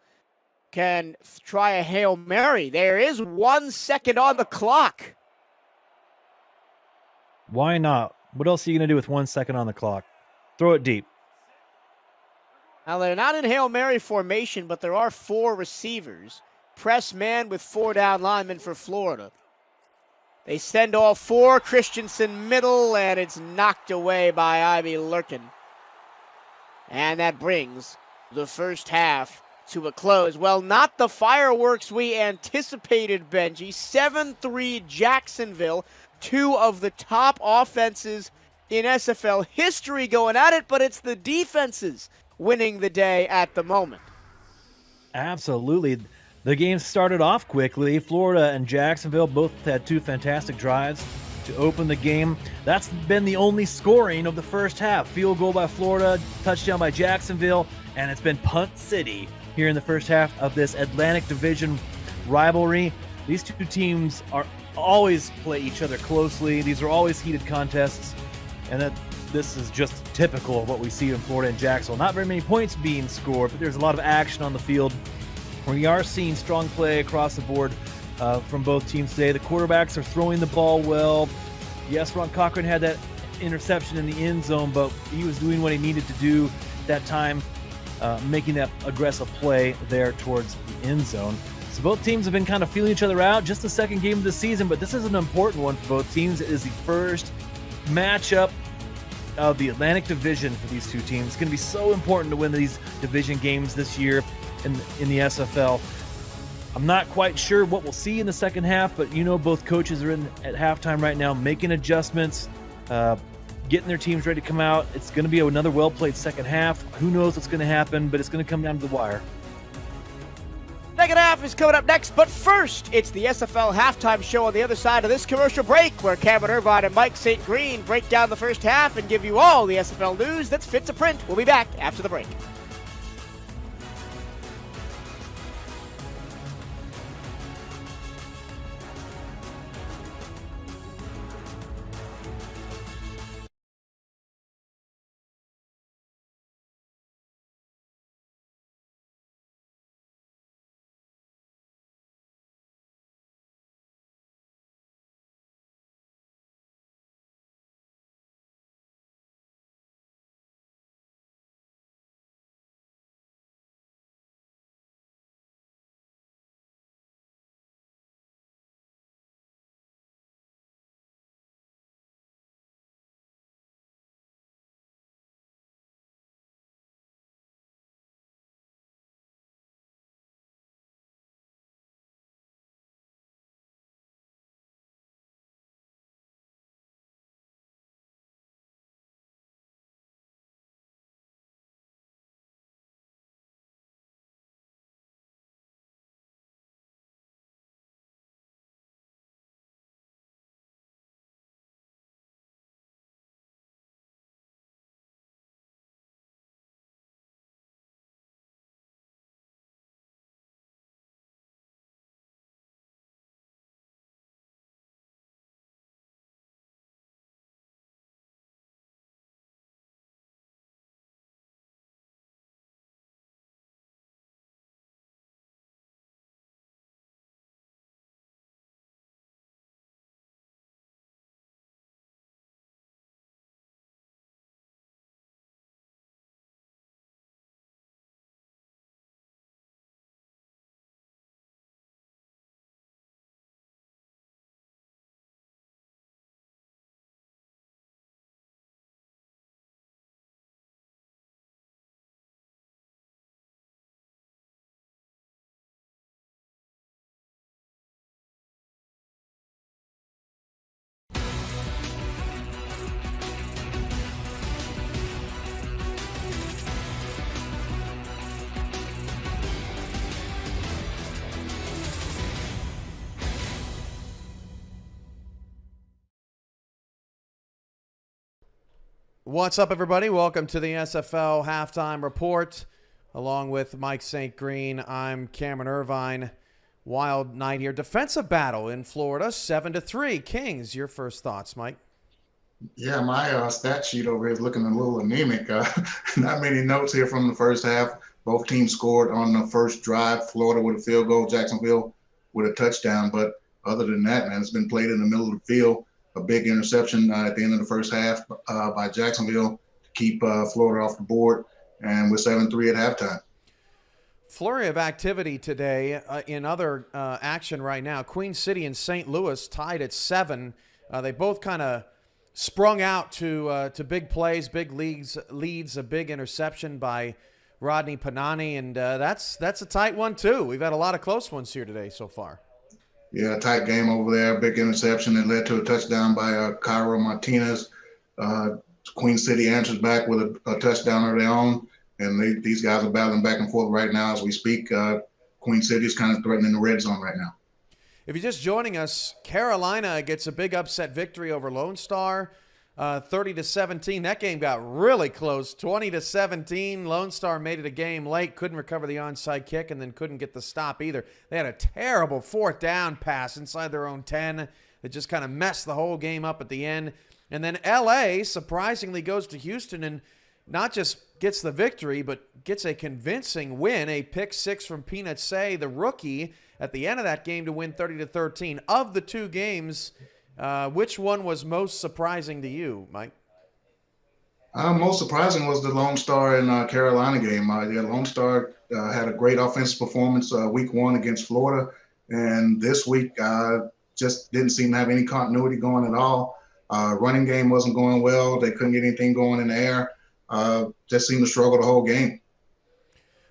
can try a Hail Mary. There is 1 second on the clock. Why not? What else are you going to do with 1 second on the clock? Throw it deep. Now, they're not in Hail Mary formation, but there are 4 receivers. Press man with 4 down linemen for Florida. They send all 4. Christensen middle, and it's knocked away by Ivy Lurkin. And that brings the first half to a close. Well, not the fireworks we anticipated, Benji. 7-3 Jacksonville, 2 of the top offenses in SFL history going at it, but it's the defenses winning the day at the moment. Absolutely. The game started off quickly. Florida and Jacksonville both had 2 fantastic drives to open the game. That's been the only scoring of the first half. Field goal by Florida, touchdown by Jacksonville, and it's been punt city here in the first half of this Atlantic Division rivalry. These 2 teams are always play each other closely. These are always heated contests. And this is just typical of what we see in Florida and Jacksonville. Not very many points being scored, but there's a lot of action on the field. We are seeing strong play across the board from both teams today. The quarterbacks are throwing the ball well. Yes, Ron Cochran had that interception in the end zone, but he was doing what he needed to do that time, making that aggressive play there towards the end zone. So both teams have been kind of feeling each other out. Just the second game of the season, but this is an important one for both teams. It is the first matchup of the Atlantic Division for these 2 teams. It's going to be so important to win these division games this year in the SFL. I'm not quite sure what we'll see in the second half, but both coaches are in at halftime right now, making adjustments, getting their teams ready to come out. It's going to be another well-played second half. Who knows what's going to happen, but it's going to come down to the wire. Second half is coming up next, but first, it's the SFL halftime show on the other side of this commercial break, where Cameron Irvine and Mike St. Green break down the first half and give you all the SFL news that's fit to print. We'll be back after the break. What's up, everybody? Welcome to the SFL Halftime Report. Along with Mike St. Green, I'm Cameron Irvine. Wild night here. Defensive battle in Florida, 7-3. Kings, your first thoughts, Mike? Yeah, my stat sheet over here is looking a little anemic. Not many notes here from the first half. Both teams scored on the first drive. Florida with a field goal, Jacksonville with a touchdown. But other than that, man, it's been played in the middle of the field. A big interception at the end of the first half by Jacksonville to keep Florida off the board. And we're 7-3 at halftime. Flurry of activity today in other action right now. Queen City and St. Louis tied at 7. They both kind of sprung out to big plays, big leads, a big interception by Rodney Panani, and that's a tight one too. We've had a lot of close ones here today so far. Yeah, tight game over there. Big interception that led to a touchdown by Cairo Martinez. Queen City answers back with a touchdown of their own, and these guys are battling back and forth right now as we speak. Queen City is kind of threatening the red zone right now. If you're just joining us, Carolina gets a big upset victory over Lone Star, 30-17. That game got really close, 20-17. Lone Star made it a game late, couldn't recover the onside kick, and then couldn't get the stop either. They had a terrible fourth down pass inside their own 10 that just kind of messed the whole game up at the end. And then L.A. surprisingly goes to Houston and not just gets the victory, but gets a convincing win, a pick six from Peanut Say, the rookie, at the end of that game to win 30-13. Of the two games, which one was most surprising to you, Mike? Most surprising was the Lone Star and Carolina game. Lone Star had a great offensive performance week one against Florida, and this week just didn't seem to have any continuity going at all. Running game wasn't going well. They couldn't get anything going in the air. Just seemed to struggle the whole game.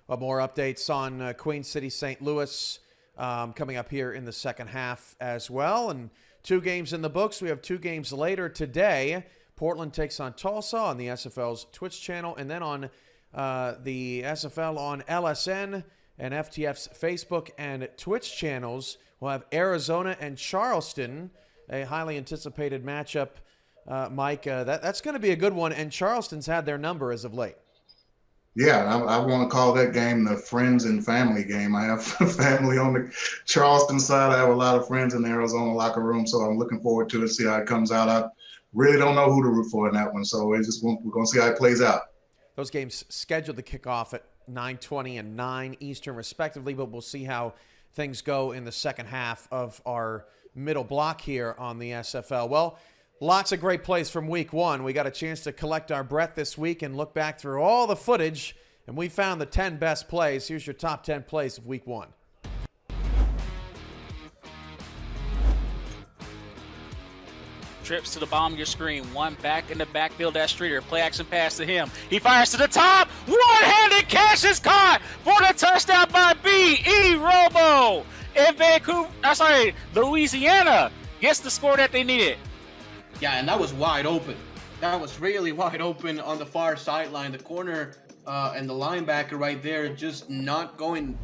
Well, more updates on Queen City, St. Louis coming up here in the second half as well. And two games in the books. We have two games later today. Portland takes on Tulsa on the SFL's Twitch channel, and then on the SFL on LSN and FTF's Facebook and Twitch channels. We'll have Arizona and Charleston, a highly anticipated matchup. Mike, that's going to be a good one, and Charleston's had their number as of late. Yeah, I want to call that game the friends and family game. I have family on the Charleston side. I have a lot of friends in the Arizona locker room, so I'm looking forward to it, see how it comes out. I really don't know who to root for in that one, so we're going to see how it plays out. Those games scheduled to kick off at 9:20 and 9 Eastern respectively, but we'll see how things go in the second half of our middle block here on the SFL. Well, lots of great plays from week one. We got a chance to collect our breath this week and look back through all the footage, and we found the 10 best plays. Here's your top 10 plays of week one. Trips to the bottom of your screen. One back in the backfield. That Streeter. Play action pass to him. He fires to the top. One-handed catch is caught for the touchdown by B.E. Robo. And Louisiana gets the score that they needed. Yeah, and that was wide open. That was really wide open on the far sideline. The corner and the linebacker right there just not going.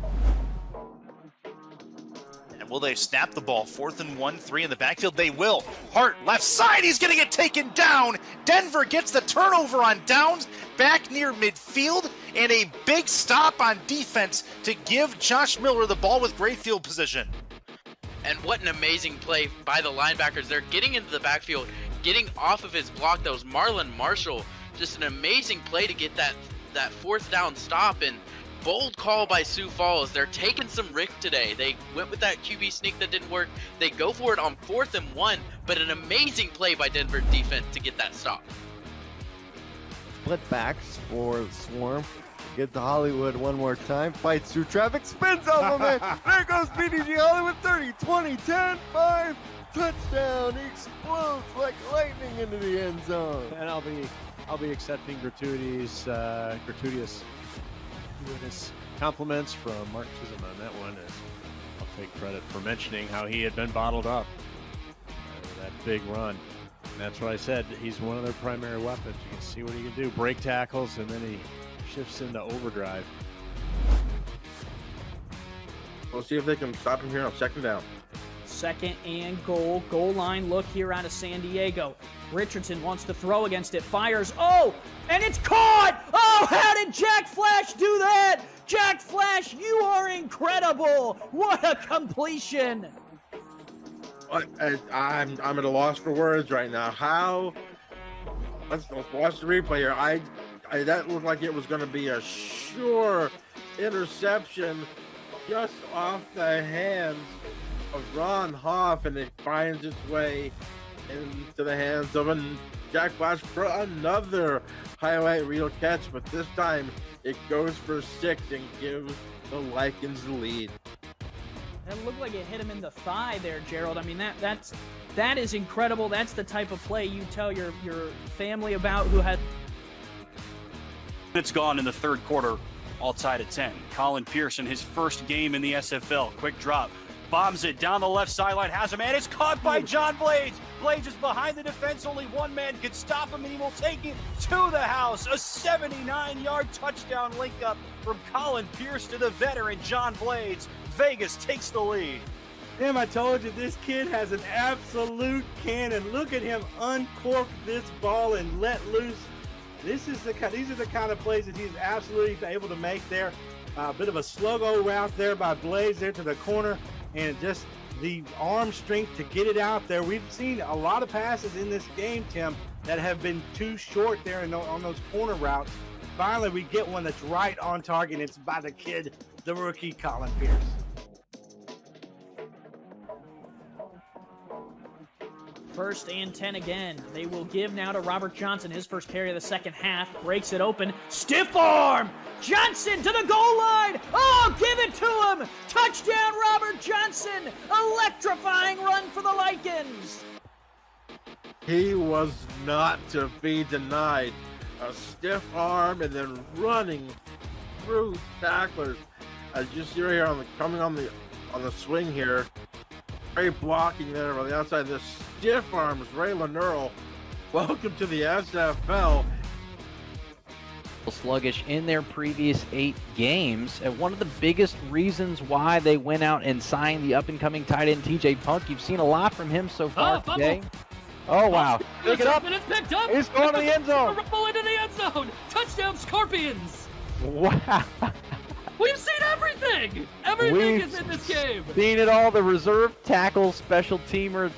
And will they snap the ball? 4th and 1, 3 in the backfield. They will. Hart left side. He's going to get taken down. Denver gets the turnover on downs back near midfield, and a big stop on defense to give Josh Miller the ball with great field position. And what an amazing play by the linebackers. They're getting into the backfield, getting off of his block. That was Marlon Marshall. Just an amazing play to get that 4th down stop, and bold call by Sioux Falls. They're taking some risk today. They went with that QB sneak that didn't work. They go for it on 4th and 1, but an amazing play by Denver defense to get that stop. Split backs for the Swarm. Get to Hollywood one more time. Fights through traffic. Spins off of it. There goes BDG Hollywood. 30, 20, 10, 5. Touchdown. He explodes like lightning into the end zone. And I'll be accepting gratuitous compliments from Mark Chisholm on that one. And I'll take credit for mentioning how he had been bottled up. That big run. And that's what I said. He's one of their primary weapons. You can see what he can do. Break tackles, and then he shifts into overdrive. We'll see if they can stop him here on 2nd down. 2nd and goal. Goal line look here out of San Diego. Richardson wants to throw against it. Fires. Oh, and it's caught! Oh, how did Jack Flash do that? Jack Flash, you are incredible! What a completion! I'm at a loss for words right now. How? Let's watch the replay here. I that looked like it was going to be a sure interception just off the hands of Ron Hoff, and it finds its way into the hands of Jack Flash for another highlight reel catch, but this time it goes for 6 and gives the Lycans the lead. That looked like it hit him in the thigh there, Gerald. I mean, that is incredible. That's the type of play you tell your family about who had. It's gone in the third quarter, all tied at 10. Colin Pearson, his first game in the SFL. Quick drop. Bombs it down the left sideline. Has a man. It's caught by John Blades. Blades is behind the defense. Only one man could stop him, and he will take it to the house. A 79-yard touchdown link up from Colin Pierce to the veteran John Blades. Vegas takes the lead. Tim, I told you this kid has an absolute cannon. Look at him uncork this ball and let loose. These are the kind of plays that he's absolutely able to make there. A bit of a sluggo route there by Blades there to the corner, and just the arm strength to get it out there. We've seen a lot of passes in this game, Tim, that have been too short there on those corner routes. Finally, we get one that's right on target, and it's by the kid, the rookie, Colin Pierce. First and 10 again. They will give now to Robert Johnson, his first carry of the second half. Breaks it open. Stiff arm! Johnson to the goal line! Oh, give it to him! Touchdown, Robert Johnson! Electrifying run for the Lycans! He was not to be denied. A stiff arm and then running through tacklers. As you see right here coming on the swing here. Great blocking there on the outside. The stiff arms, Ray Lenurl. Welcome to the SFL. Sluggish in their previous 8 games, and one of the biggest reasons why they went out and signed the up-and-coming tight end TJ Punk. You've seen a lot from him so far today. Oh wow! Pick it up! It's picked up! He's going to the end zone! Roll into the end zone! Touchdown, Scorpions! Wow! We've seen everything! Everything is in this game! Seen it all. The reserve tackle special teamer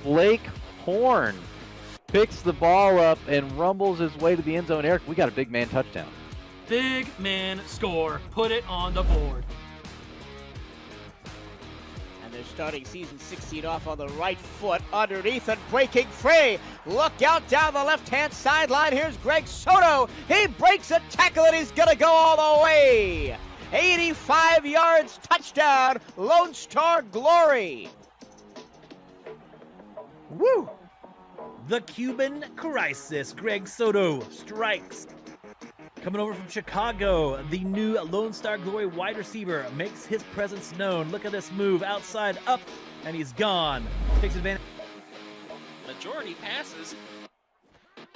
Blake Horn picks the ball up and rumbles his way to the end zone. Eric, we got a big man touchdown. Big man score. Put it on the board. And they're starting season 16 off on the right foot underneath and breaking free. Look out down the left-hand sideline. Here's Greg Soto. He breaks a tackle and he's going to go all the way. 85 yards, touchdown, Lone Star Glory. Woo! The Cuban crisis. Greg Soto strikes. Coming over from Chicago, the new Lone Star Glory wide receiver makes his presence known. Look at this move, outside, up, and he's gone. Takes advantage. Majority passes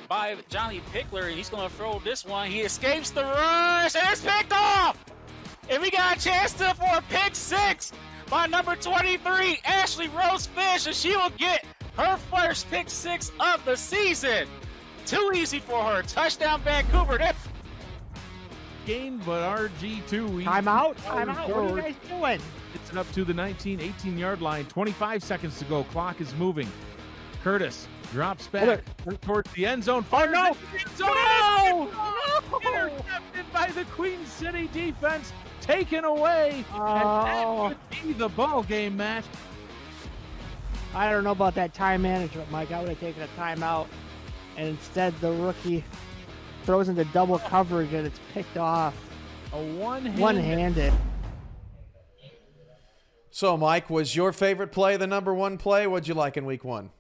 by Johnny Pickler, and he's going to throw this one. He escapes the rush, and it's picked off! And we got a chance for a pick 6 by number 23, Ashley Rose Fish, and she will get her first pick 6 of the season. Too easy for her. Touchdown, Vancouver. Game, but RG2. Timeout. What are you guys doing? It's up to the 18-yard line. 25 seconds to go. Clock is moving. Curtis drops back towards the end zone. Oh, no. No! Intercepted by the Queen City defense. Taken away. And that could be the ball game, Matt. I don't know about that time management, Mike. I would have taken a timeout. And instead, the rookie throws into double coverage and it's picked off. A one-handed. So, Mike, was your favorite play the number one play? What'd you like in week 1?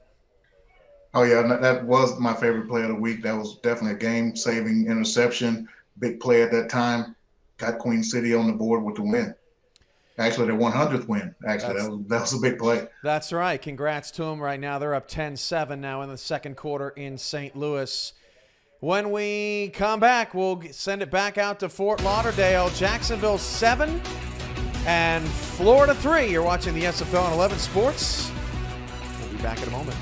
Oh, yeah, that was my favorite play of the week. That was definitely a game-saving interception. Big play at that time. Got Queen City on the board with the win. Actually, their 100th win. Actually, that was a big play. That's right. Congrats to them right now. They're up 10-7 now in the second quarter in St. Louis. When we come back, we'll send it back out to Fort Lauderdale. Jacksonville 7 and Florida 3. You're watching the SFL on 11 Sports. back in a moment.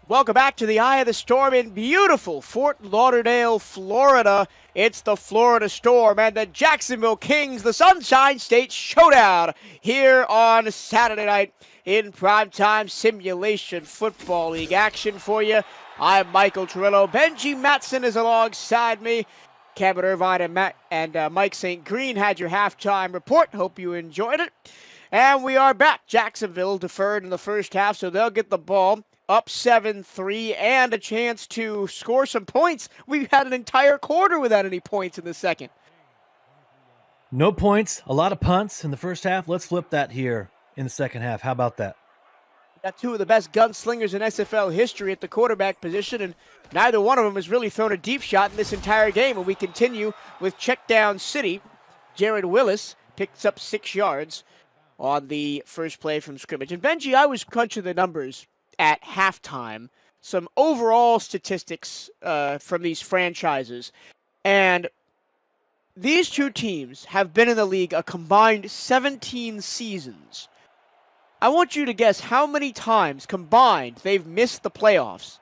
Welcome back to the Eye of the Storm in beautiful Fort Lauderdale, Florida. It's the Florida Storm and the Jacksonville Kings, the Sunshine State Showdown here on Saturday night in primetime simulation football league action for you. I'm Michael Torillo. Benji Matson is alongside me. Kevin Irvine and Mike St. Green had your halftime report. Hope you enjoyed it. And we are back. Jacksonville deferred in the first half, so they'll get the ball up 7-3 and a chance to score some points. We've had an entire quarter without any points in the second. No points, a lot of punts in the first half. Let's flip that here in the second half. How about that? Got two of the best gunslingers in SFL history at the quarterback position, and neither one of them has really thrown a deep shot in this entire game. And we continue with check down city. Jared Willis picks up 6 yards on the first play from scrimmage. And Benji, I was crunching the numbers at halftime, some overall statistics from these franchises. And these two teams have been in the league a combined 17 seasons. I want you to guess how many times combined they've missed the playoffs.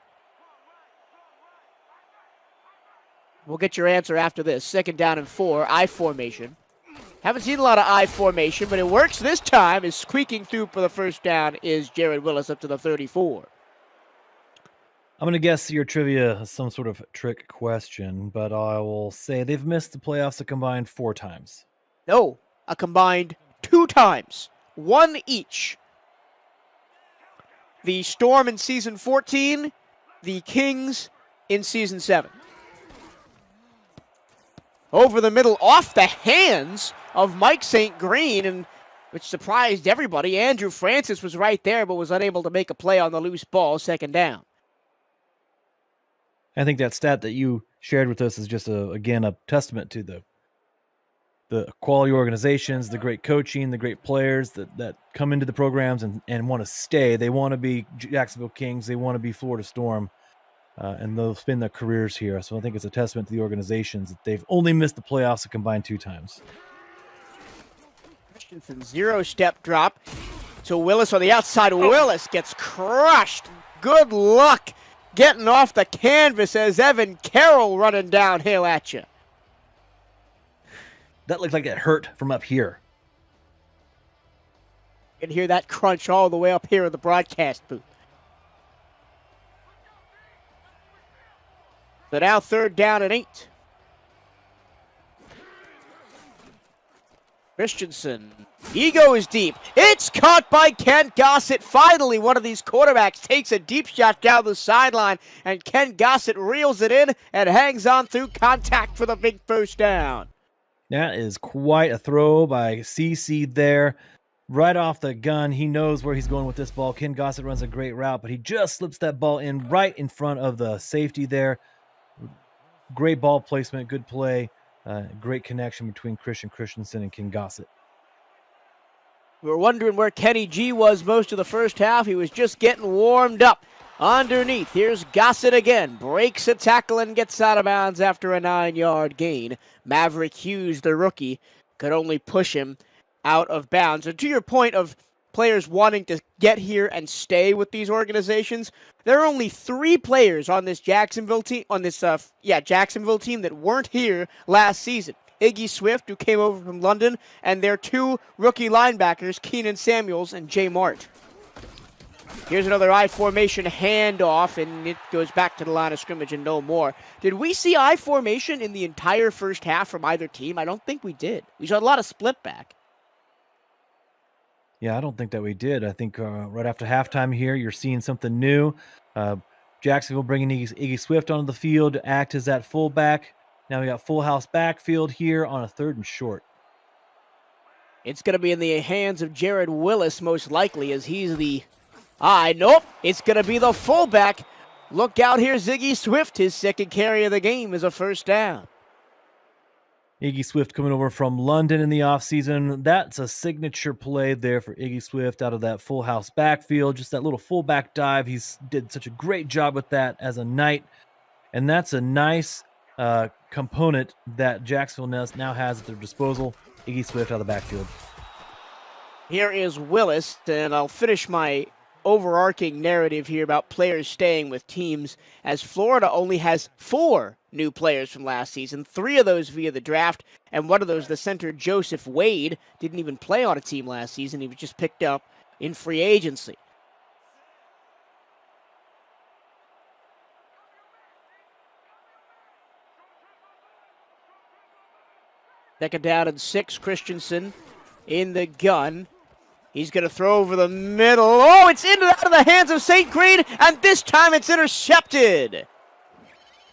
We'll get your answer after this. 2nd down and 4, I formation. Haven't seen a lot of I formation, but it works this time. Is squeaking through for the first down is Jared Willis up to the 34. I'm going to guess your trivia is some sort of trick question, but I will say they've missed the playoffs a combined 4 times. No, a combined 2 times. 1 each. The Storm in Season 14, the Kings in Season 7. Over the middle, off the hands of Mike St. Green, and which surprised everybody. Andrew Francis was right there, but was unable to make a play on the loose ball, 2nd down. I think that stat that you shared with us is just, again, a testament to the quality organizations, the great coaching, the great players that come into the programs and want to stay. They want to be Jacksonville Kings. They want to be Florida Storm. And they'll spend their careers here. So I think it's a testament to the organizations that they've only missed the playoffs a combined 2 times. Christensen, 0-step drop to Willis on the outside. Willis gets crushed. Good luck getting off the canvas as Evan Carroll running downhill at you. That looked like it hurt from up here. You can hear that crunch all the way up here in the broadcast booth. So now 3rd down and 8. Christensen. He goes deep. It's caught by Ken Gossett. Finally, one of these quarterbacks takes a deep shot down the sideline, and Ken Gossett reels it in and hangs on through contact for the big 1st down. That is quite a throw by CC there. Right off the gun, he knows where he's going with this ball. Ken Gossett runs a great route, but he just slips that ball in right in front of the safety there. Great ball placement, good play. Great connection between Christian Christensen and Ken Gossett. We were wondering where Kenny G was most of the first half. He was just getting warmed up underneath. Here's Gossett again. Breaks a tackle and gets out of bounds after a 9-yard gain. Maverick Hughes, the rookie, could only push him out of bounds. And to your point of players wanting to get here and stay with these organizations, there are only 3 players on this Jacksonville team, Jacksonville team that weren't here last season. Iggy Swift, who came over from London, and their 2 rookie linebackers, Keenan Samuels and Jay Mart. Here's another I formation handoff, and it goes back to the line of scrimmage and no more. Did we see I formation in the entire first half from either team? I don't think we did. We saw a lot of split back. Yeah, I don't think that we did. I think right after halftime here, you're seeing something new. Jacksonville bringing Iggy Swift onto the field to act as that fullback. Now we got full house backfield here on a 3rd and short. It's going to be in the hands of Jared Willis, most likely, as he's the nope, it's going to be the fullback. Look out here, Ziggy Swift. His 2nd carry of the game is a 1st down. Iggy Swift coming over from London in the offseason. That's a signature play there for Iggy Swift out of that full house backfield. Just that little fullback dive. He's did such a great job with that as a Knight. And that's a nice component that Jacksonville now has at their disposal. Iggy Swift out of the backfield. Here is Willis, and I'll finish my overarching narrative here about players staying with teams, as Florida only has 4 new players from last season, 3 of those via the draft, and one of those, the center Joseph Wade, didn't even play on a team last season. He was just picked up in free agency. Second down and 6, Christensen in the gun. He's going to throw over the middle. Oh, it's out of the hands of St. Green, and this time it's intercepted.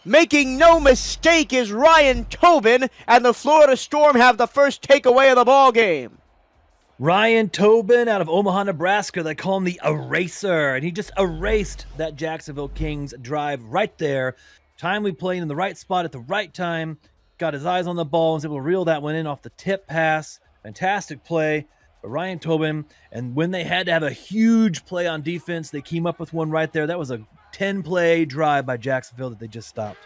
Making no mistake is Ryan Tobin, and the Florida Storm have the first takeaway of the ball game. Ryan Tobin out of Omaha, Nebraska. They call him the Eraser, and he just erased that Jacksonville Kings drive right there. Timely playing in the right spot at the right time. Got his eyes on the ball and was able to reel that one in off the tip pass. Fantastic play. But Ryan Tobin, and when they had to have a huge play on defense, they came up with one right there. That was a 10-play drive by Jacksonville that they just stopped.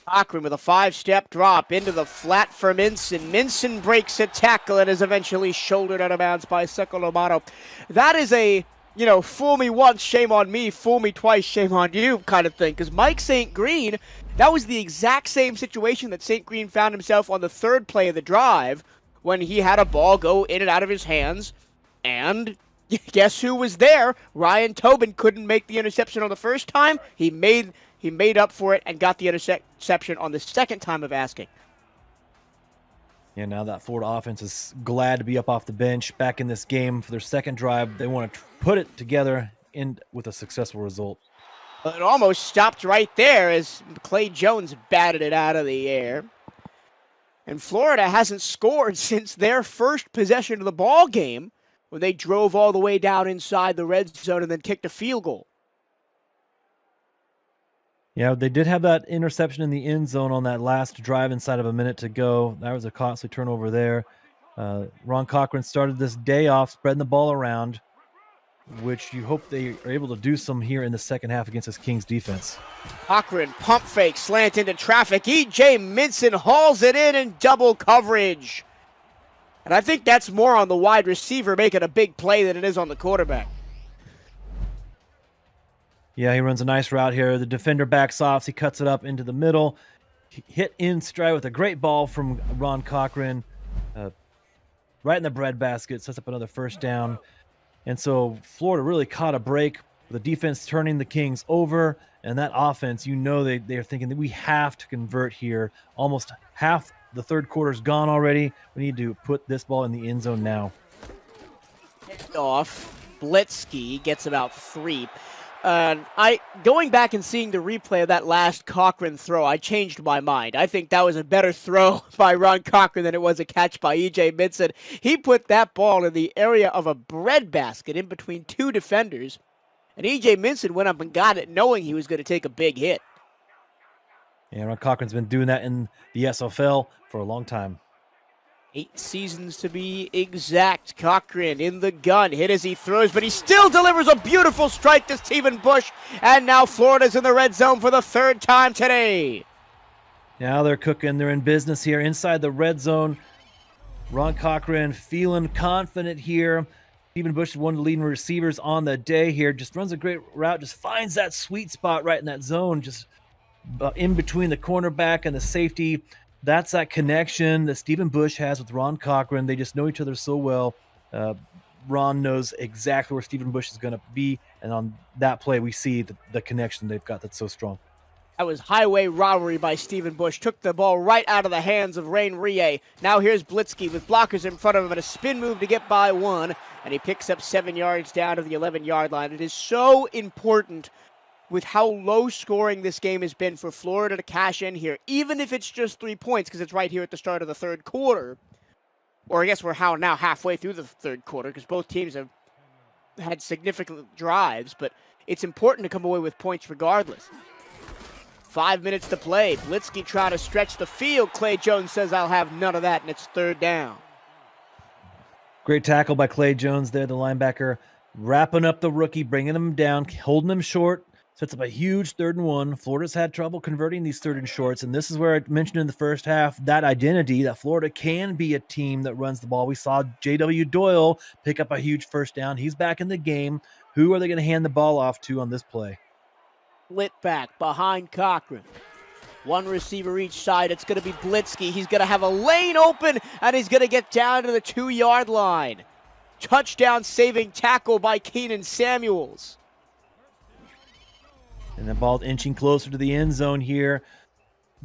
Cochran with a 5-step drop into the flat for Minson. Minson breaks a tackle and is eventually shouldered out of bounds by Secolomato. That is a, fool me once, shame on me, fool me twice, shame on you kind of thing. Because Mike St. Green, that was the exact same situation that St. Green found himself on the 3rd play of the drive, when he had a ball go in and out of his hands, and guess who was there? Ryan Tobin couldn't make the interception on the first time. He made up for it and got the interception on the second time of asking. Yeah, now that Florida offense is glad to be up off the bench, back in this game for their second drive. They want to put it together with a successful result. Well, it almost stopped right there as Clay Jones batted it out of the air. And Florida hasn't scored since their first possession of the ball game, when they drove all the way down inside the red zone and then kicked a field goal. Yeah, they did have that interception in the end zone on that last drive inside of a minute to go. That was a costly turnover there. Ron Cochran started this day off spreading the ball around, which you hope they are able to do some here in the second half against this Kings defense. Cochran pump fake, slant into traffic. E.J. Minson hauls it in double coverage. And I think that's more on the wide receiver making a big play than it is on the quarterback. Yeah, he runs a nice route here. The defender backs off. He cuts it up into the middle. Hit in stride with a great ball from Ron Cochran. Right in the breadbasket. Sets up another first down. And so Florida really caught a break The defense turning the Kings over, and that offense, they're thinking that we have to convert here. Almost half the third quarter's gone already. We need to put this ball in the end zone now. Off. Blitzky gets about 3. Going back and seeing the replay of that last Cochran throw, I changed my mind. I think that was a better throw by Ron Cochran than it was a catch by E.J. Minson. He put that ball in the area of a breadbasket in between 2 defenders, and E.J. Minson went up and got it knowing he was going to take a big hit. Yeah, Ron Cochran's been doing that in the SFL for a long time. 8 seasons to be exact. Cochran in the gun, hit as he throws, but he still delivers a beautiful strike to Stephen Bush, and now Florida's in the red zone for the 3rd time today. Now they're cooking. They're in business here inside the red zone. Ron Cochran feeling confident here. Stephen Bush is one of the leading receivers on the day here. Just runs a great route, just finds that sweet spot right in that zone, just in between the cornerback and the safety. That's that connection that Stephen Bush has with Ron Cochran. They just know each other so well. Ron knows exactly where Stephen Bush is going to be, and on that play, we see the connection they've got that's so strong. That was highway robbery by Stephen Bush. Took the ball right out of the hands of Rain Rie. Now here's Blitzky with blockers in front of him and a spin move to get by 1, and he picks up 7 yards down to the 11-yard line. It is so important with how low scoring this game has been for Florida to cash in here, even if it's just 3 points, because it's right here at the start of the 3rd quarter. Or I guess we're now halfway through the 3rd quarter, because both teams have had significant drives, but it's important to come away with points regardless. 5 minutes to play. Blitzky trying to stretch the field. Clay Jones says, I'll have none of that, and it's 3rd down. Great tackle by Clay Jones there, the linebacker, wrapping up the rookie, bringing him down, holding him short. Sets up a huge 3rd and 1. Florida's had trouble converting these 3rd and shorts, and this is where I mentioned in the first half that identity that Florida can be a team that runs the ball. We saw J.W. Doyle pick up a huge 1st down. He's back in the game. Who are they going to hand the ball off to on this play? Split back behind Cochran. 1 receiver each side. It's going to be Blitzky. He's going to have a lane open, and he's going to get down to the 2-yard line. Touchdown saving tackle by Keenan Samuels. And the ball inching closer to the end zone here.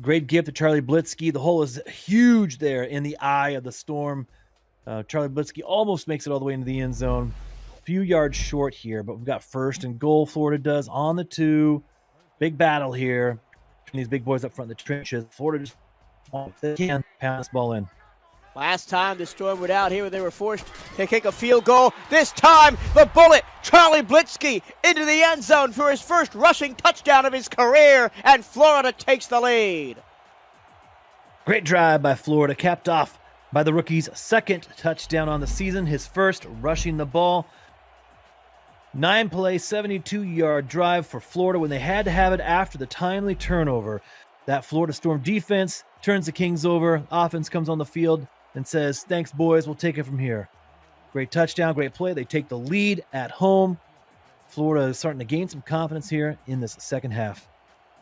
Great gift to Charlie Blitzky. The hole is huge there in the eye of the storm. Charlie Blitzky almost makes it all the way into the end zone. A few yards short here, but we've got 1st and goal. Florida does on the 2. Big battle here between these big boys up front in the trenches. Florida just they can pound this ball in. Last time the Storm were out here, they were forced to kick a field goal. This time, the bullet, Charlie Blitzky, into the end zone for his first rushing touchdown of his career, and Florida takes the lead. Great drive by Florida, capped off by the rookie's 2nd touchdown on the season, his 1st rushing the ball. 9-play, 72-yard drive for Florida when they had to have it after the timely turnover. That Florida Storm defense turns the Kings over. Offense comes on the field and says, thanks, boys. We'll take it from here. Great touchdown, great play. They take the lead at home. Florida is starting to gain some confidence here in this 2nd half.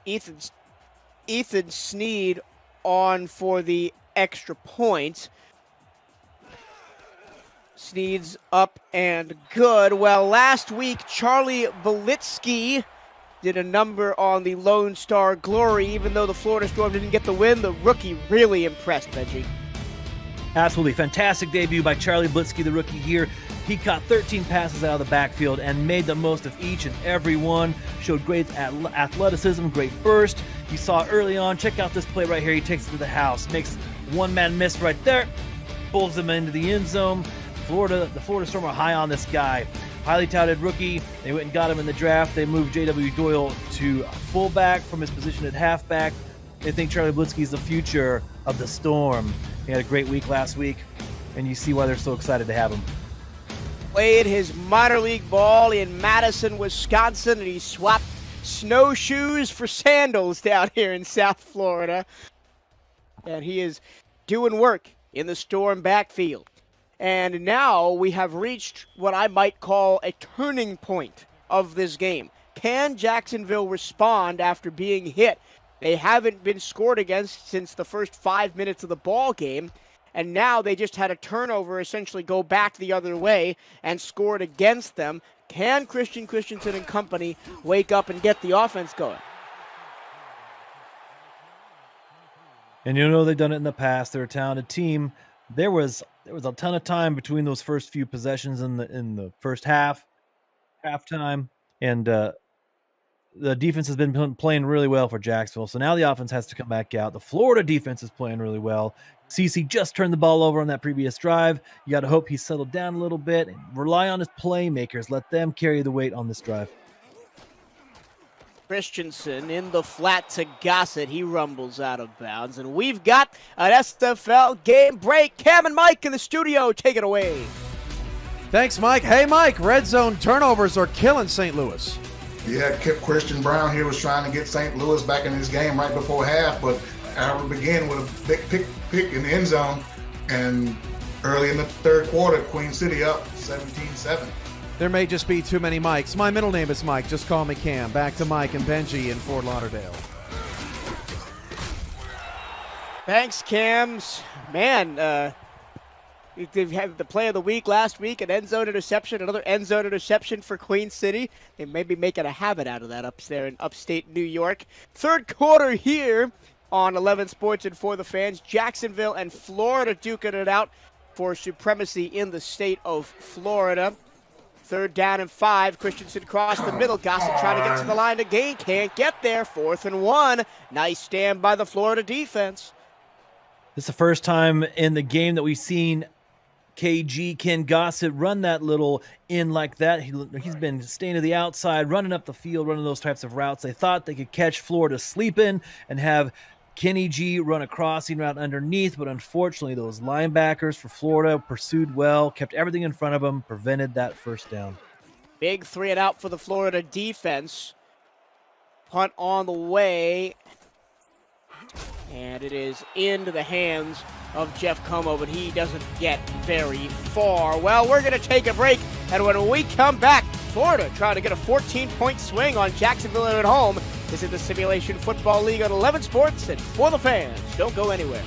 Ethan Sneed on for the extra point. Sneed's up and good. Well, last week, Charlie Blitzky did a number on the Lone Star Glory. Even though the Florida Storm didn't get the win, the rookie really impressed, Benji. Absolutely fantastic debut by Charlie Blitzky, the rookie here. He caught 13 passes out of the backfield and made the most of each and every one. Showed great athleticism, great burst. You saw early on, check out this play right here. He takes it to the house, makes one-man miss right there, pulls him into the end zone. The Florida Storm are high on this guy. Highly touted rookie. They went and got him in the draft. They moved J.W. Doyle to fullback from his position at halfback. They think Charlie Blitzky is the future of the Storm. He had a great week last week, and you see why they're so excited to have him. Played his minor league ball in Madison, Wisconsin, and he swapped snowshoes for sandals down here in South Florida. And he is doing work in the Storm backfield. And now we have reached what I might call a turning point of this game. Can Jacksonville respond after being hit? They haven't been scored against since the first 5 minutes of the ball game, and now they just had a turnover essentially go back the other way and scored against them. Can Christian Christensen and company wake up and get the offense going? And you know they've done it in the past. They're a talented team. There was a ton of time between those first few possessions in the first halftime, and the defense has been playing really well for Jacksonville. So now the offense has to come back out. The Florida defense is playing really well. CC just turned the ball over on that previous drive. You got to hope he's settled down a little bit and rely on his playmakers. Let them carry the weight on this drive. Christensen in the flat to Gossett. He rumbles out of bounds. And we've got an SFL game break. Cam and Mike in the studio. Take it away. Thanks, Mike. Hey, Mike, red zone turnovers are killing St. Louis. Yeah, Christian Brown here was trying to get St. Louis back in this game right before half, but Albert began with a big pick in the end zone. And early in the third quarter, Queen City up 17-7. There may just be too many Mikes. My middle name is Mike. Just call me Cam. Back to Mike and Benji in Fort Lauderdale. Thanks, Cams. Man, they've had the play of the week last week, an end zone interception, another end zone interception for Queen City. They may be making a habit out of that up there in upstate New York. Third quarter here on 11 Sports and For the Fans. Jacksonville and Florida duking it out for supremacy in the state of Florida. Third down and 5. Christensen across the middle. Gossett trying to get to the line to gain. Can't get there. 4th and 1. Nice stand by the Florida defense. This is the first time in the game that we've seen KG, Ken Gossett, run that little in like that. He's been staying to the outside, running up the field, running those types of routes. They thought they could catch Florida sleeping and have Kenny G run a crossing route underneath, but unfortunately those linebackers for Florida pursued well, kept everything in front of them, prevented that first down. Big 3 and out for the Florida defense. Punt on the way. And it is into the hands of Jeff Como, but he doesn't get very far. Well, we're going to take a break, and when we come back, Florida trying to get a 14-point swing on Jacksonville at home. This is the Simulation Football League on 11 Sports and For the Fans. Don't go anywhere.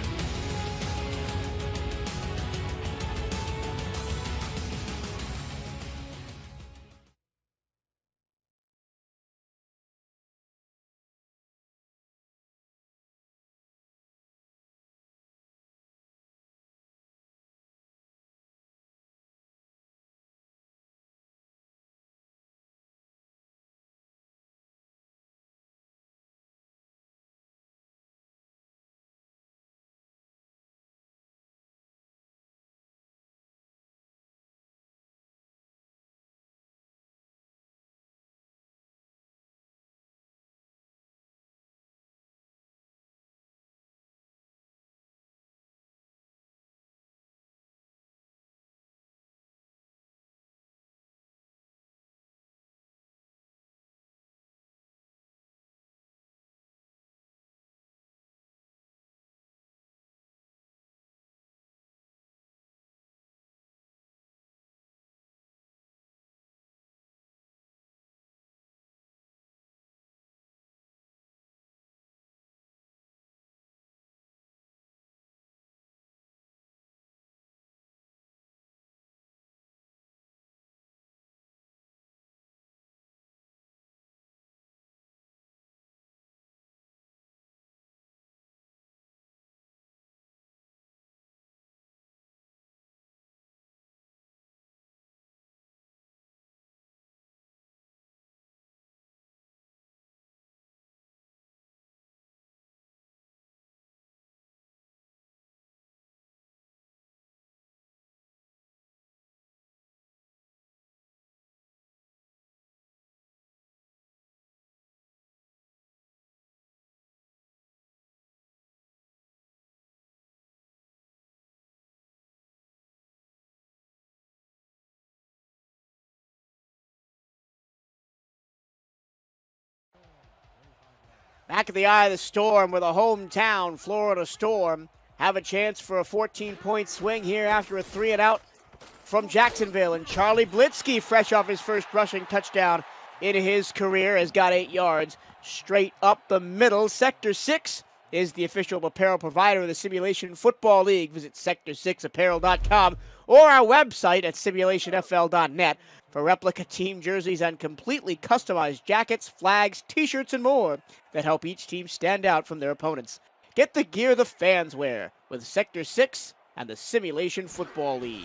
Back at the eye of the storm with a hometown Florida Storm have a chance for a 14-point swing here after a 3 and out from Jacksonville. And Charlie Blitzky, fresh off his first rushing touchdown in his career, has got 8 yards straight up the middle. Sector 6 is the official apparel provider of the Simulation Football League. Visit sector6apparel.com or our website at simulationfl.net for replica team jerseys and completely customized jackets, flags, t-shirts, and more that help each team stand out from their opponents. Get the gear the fans wear with Sector 6 and the Simulation Football League.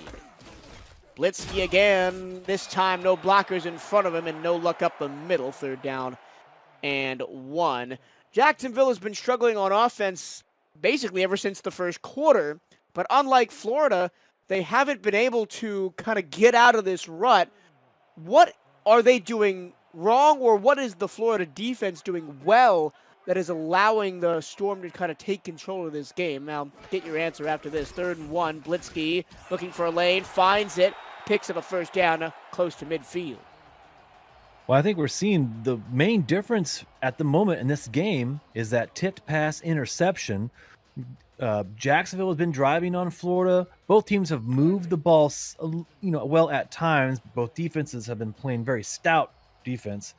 Blitzky again, this time no blockers in front of him and no luck up the middle, 3rd down and 1. Jacksonville has been struggling on offense basically ever since the first quarter, but unlike Florida, they haven't been able to kind of get out of this rut. What are they doing wrong, or what is the Florida defense doing well that is allowing the Storm to kind of take control of this game? Now, get your answer after this. 3rd and 1, Blitzky looking for a lane, finds it, picks up a 1st down close to midfield. Well, I think we're seeing the main difference at the moment in this game is that tipped pass interception. Jacksonville has been driving on Florida. Both teams have moved the ball, well at times. Both defenses have been playing very stout defense.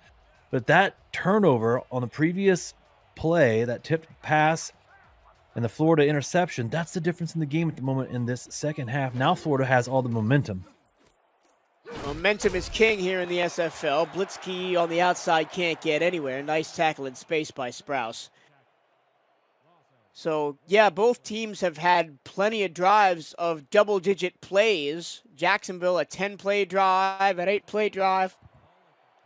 But that turnover on the previous play, that tipped pass and the Florida interception, that's the difference in the game at the moment in this second half. Now Florida has all the momentum. Momentum is king here in the SFL. Blitzky on the outside can't get anywhere. Nice tackle in space by Sprouse. So, yeah, both teams have had plenty of drives of double-digit plays. Jacksonville, a 10-play drive, an 8-play drive,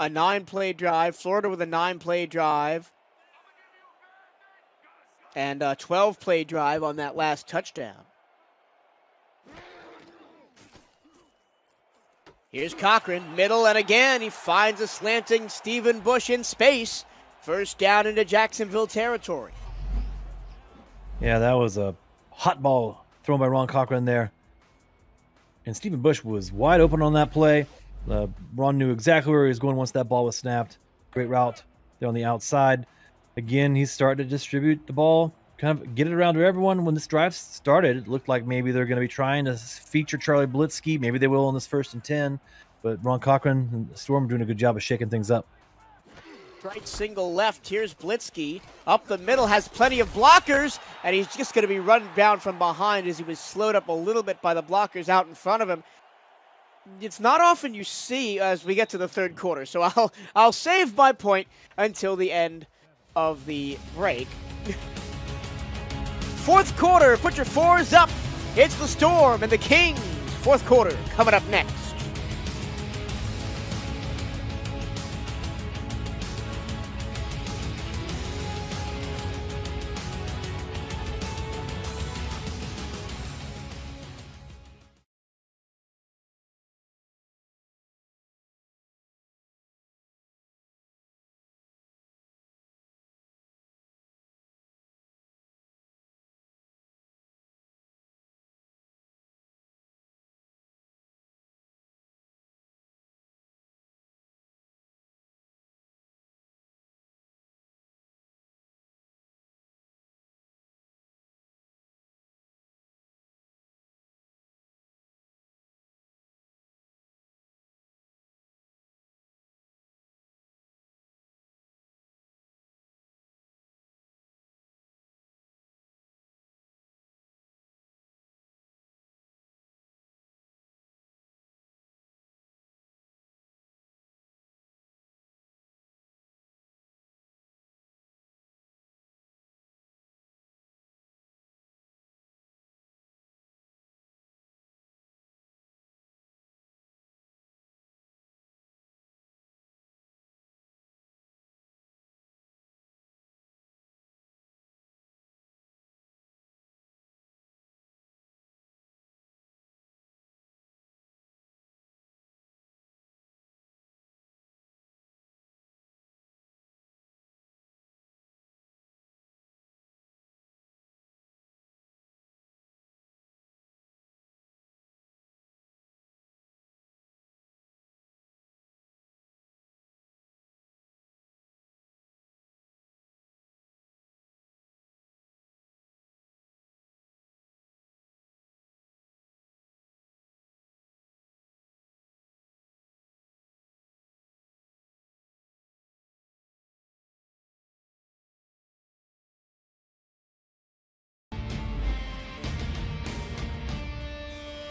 a 9-play drive. Florida with a 9-play drive, and a 12-play drive on that last touchdown. Here's Cochran, middle, and again he finds a slanting Stephen Bush in space. 1st down into Jacksonville territory. Yeah, that was a hot ball thrown by Ron Cochran there. And Stephen Bush was wide open on that play. Ron knew exactly where he was going once that ball was snapped. Great route there on the outside. Again, he's starting to distribute the ball, kind of get it around to everyone. When this drive started, it looked like maybe they're going to be trying to feature Charlie Blitzky. Maybe they will on this 1st and 10. But Ron Cochran and the Storm doing a good job of shaking things up. Right single left. Here's Blitzky. Up the middle, has plenty of blockers, and he's just going to be run down from behind as he was slowed up a little bit by the blockers out in front of him. It's not often you see as we get to the 3rd quarter, so I'll save my point until the end of the break. 4th quarter, put your 4s up. It's the Storm and the Kings. 4th quarter coming up next.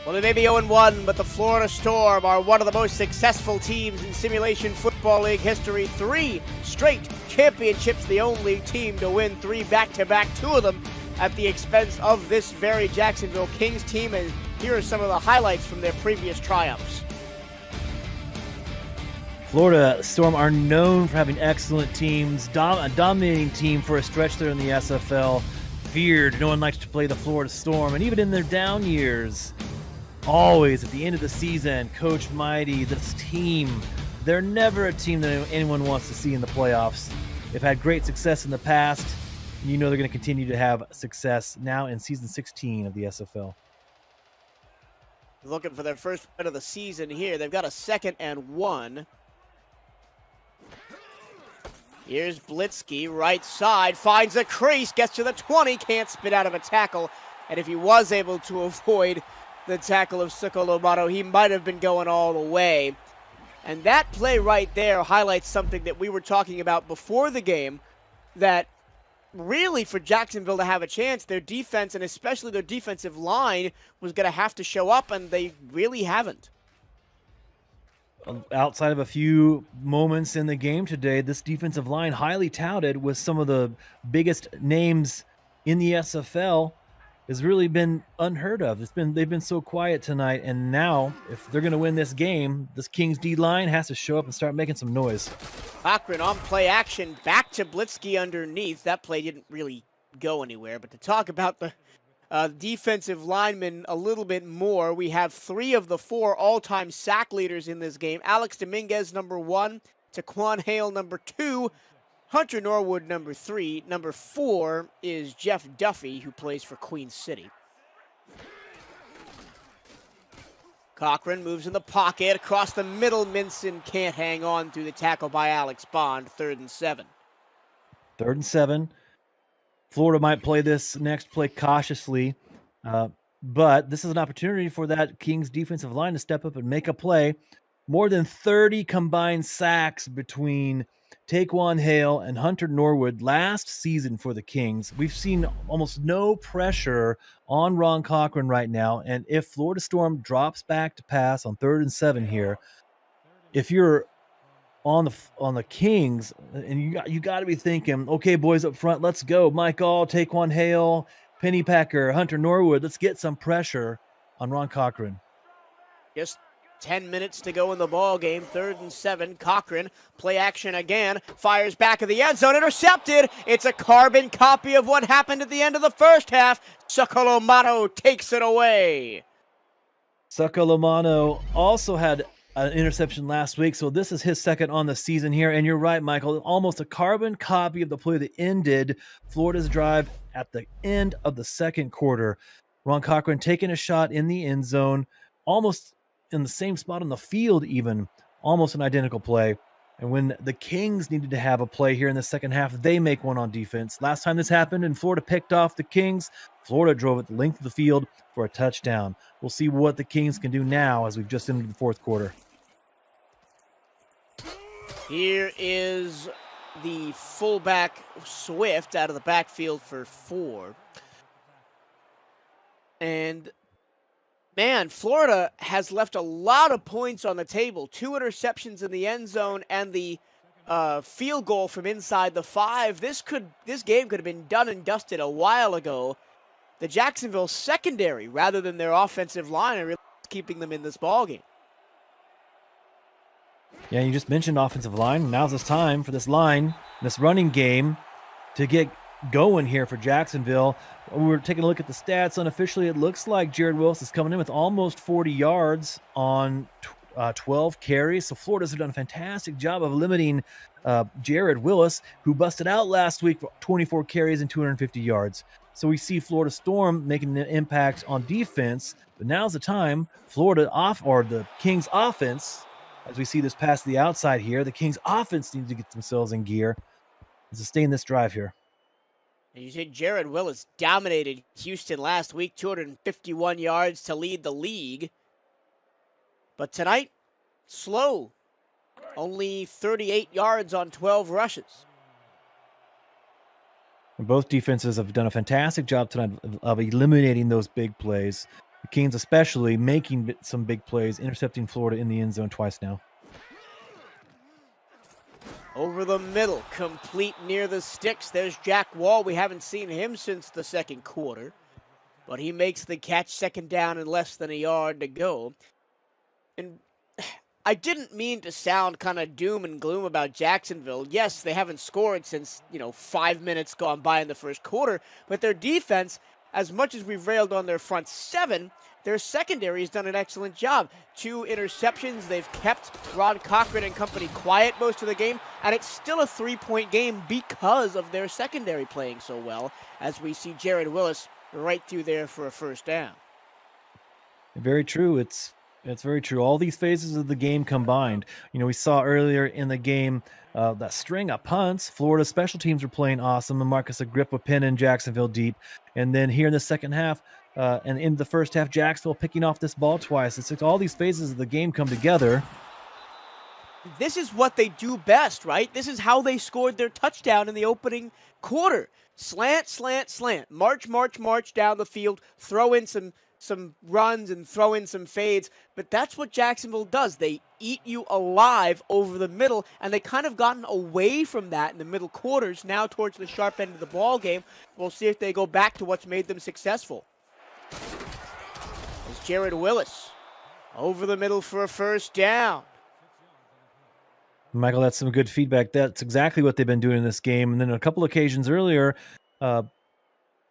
Well, they may be 0-1, but the Florida Storm are one of the most successful teams in Simulation Football League history. 3 straight championships, the only team to win 3 back-to-back, 2 of them at the expense of this very Jacksonville Kings team. And here are some of the highlights from their previous triumphs. Florida Storm are known for having excellent teams, a dominating team for a stretch there in the SFL. Feared, no one likes to play the Florida Storm, and even in their down years, always at the end of the season, Coach Mighty, this team, they're never a team that anyone wants to see in the playoffs. They've had great success in the past, and you know they're going to continue to have success now in season 16 of the SFL. Looking for their first win of the season here. They've got a 2nd and 1. Here's Blitzky, right side, finds a crease, gets to the 20, can't spit out of a tackle. And if he was able to avoid the tackle of Sukolomano, he might have been going all the way. And that play right there highlights something that we were talking about before the game, that really for Jacksonville to have a chance, their defense, and especially their defensive line, was going to have to show up, and they really haven't. Outside of a few moments in the game today, this defensive line, highly touted with some of the biggest names in the SFL, has really been unheard of. They've been so quiet tonight, and now if they're going to win this game, this Kings D line has to show up and start making some noise. Cochran on play action, back to Blitzky underneath. That play didn't really go anywhere, but to talk about the defensive linemen a little bit more, we have 3 of the 4 all-time sack leaders in this game. Alex Dominguez, number 1. Taquan Hale, number 2. Hunter Norwood, number 3. Number 4 is Jeff Duffy, who plays for Queen City. Cochran moves in the pocket. Across the middle, Minson can't hang on through the tackle by Alex Bond. 3rd and 7. 3rd and 7. Florida might play this next play cautiously, but this is an opportunity for that Kings defensive line to step up and make a play. More than 30 combined sacks between Taquan Hale and Hunter Norwood last season for the Kings. We've seen almost no pressure on Ron Cochran right now, and if Florida Storm drops back to pass on 3rd and 7 here, if you're on the Kings, and you got to be thinking, okay, boys up front, let's go. Mike All, Taquan Hale, Pennypacker, Hunter Norwood. Let's get some pressure on Ron Cochran. Just 10 minutes to go in the ball game. 3rd and 7. Cochran, play action again, fires back of the end zone, intercepted. It's a carbon copy of what happened at the end of the first half. Sukolomano takes it away. Sukolomano also had an interception last week, so this is his 2nd on the season here. And you're right, Michael, almost a carbon copy of the play that ended Florida's drive at the end of the 2nd quarter. Ron Cochran taking a shot in the end zone, almost in the same spot on the field even, almost an identical play. And when the Kings needed to have a play here in the second half, they make one on defense. Last time this happened and Florida picked off the Kings, Florida drove it the length of the field for a touchdown. We'll see what the Kings can do now as we've just entered the 4th quarter. Here is the fullback Swift out of the backfield for 4. And, man, Florida has left a lot of points on the table. 2 interceptions in the end zone and the field goal from inside the 5. This game could have been done and dusted a while ago. The Jacksonville secondary, rather than their offensive line, are really keeping them in this ballgame. Yeah, you just mentioned offensive line. Now's this time for this line, this running game, to get going here for Jacksonville. We're taking a look at the stats. Unofficially, it looks like Jared Willis is coming in with almost 40 yards on 12 carries. So Florida's done a fantastic job of limiting Jared Willis, who busted out last week for 24 carries and 250 yards. So we see Florida Storm making an impact on defense, but now's the time. The Kings offense, as we see this pass to the outside here, the Kings offense needs to get themselves in gear to sustain this drive here. And you said Jared Willis dominated Houston last week, 251 yards to lead the league. But tonight, slow. Only 38 yards on 12 rushes. And both defenses have done a fantastic job tonight of eliminating those big plays. The Canes especially making some big plays, intercepting Florida in the end zone twice now. Over the middle, complete near the sticks. There's Jack Wall. We haven't seen him since the second quarter, but he makes the catch, second down and less than a yard to go. And I didn't mean to sound kind of doom and gloom about Jacksonville. Yes, they haven't scored since, 5 minutes gone by in the first quarter, but their defense, as much as we've railed on their front seven, their secondary has done an excellent job. 2 interceptions. They've kept Ron Cochran and company quiet most of the game, and it's still a 3-point game because of their secondary playing so well, as we see Jared Willis right through there for a first down. Very true. It's very true. All these phases of the game combined. We saw earlier in the game that string of punts. Florida special teams were playing awesome, and Marcus Agrippa pinning Jacksonville deep. And then here in the second half, and in the first half, Jacksonville picking off this ball twice. It's like all these phases of the game come together. This is what they do best, right? This is how they scored their touchdown in the opening quarter. Slant, slant, slant. March, march, march down the field. Throw in some runs and throw in some fades. But that's what Jacksonville does. They eat you alive over the middle, and they kind of gotten away from that in the middle quarters, now towards the sharp end of the ball game. We'll see if they go back to what's made them successful. It's Jared Willis over the middle for a first down. Michael, that's some good feedback. That's exactly what they've been doing in this game. And then a couple occasions earlier,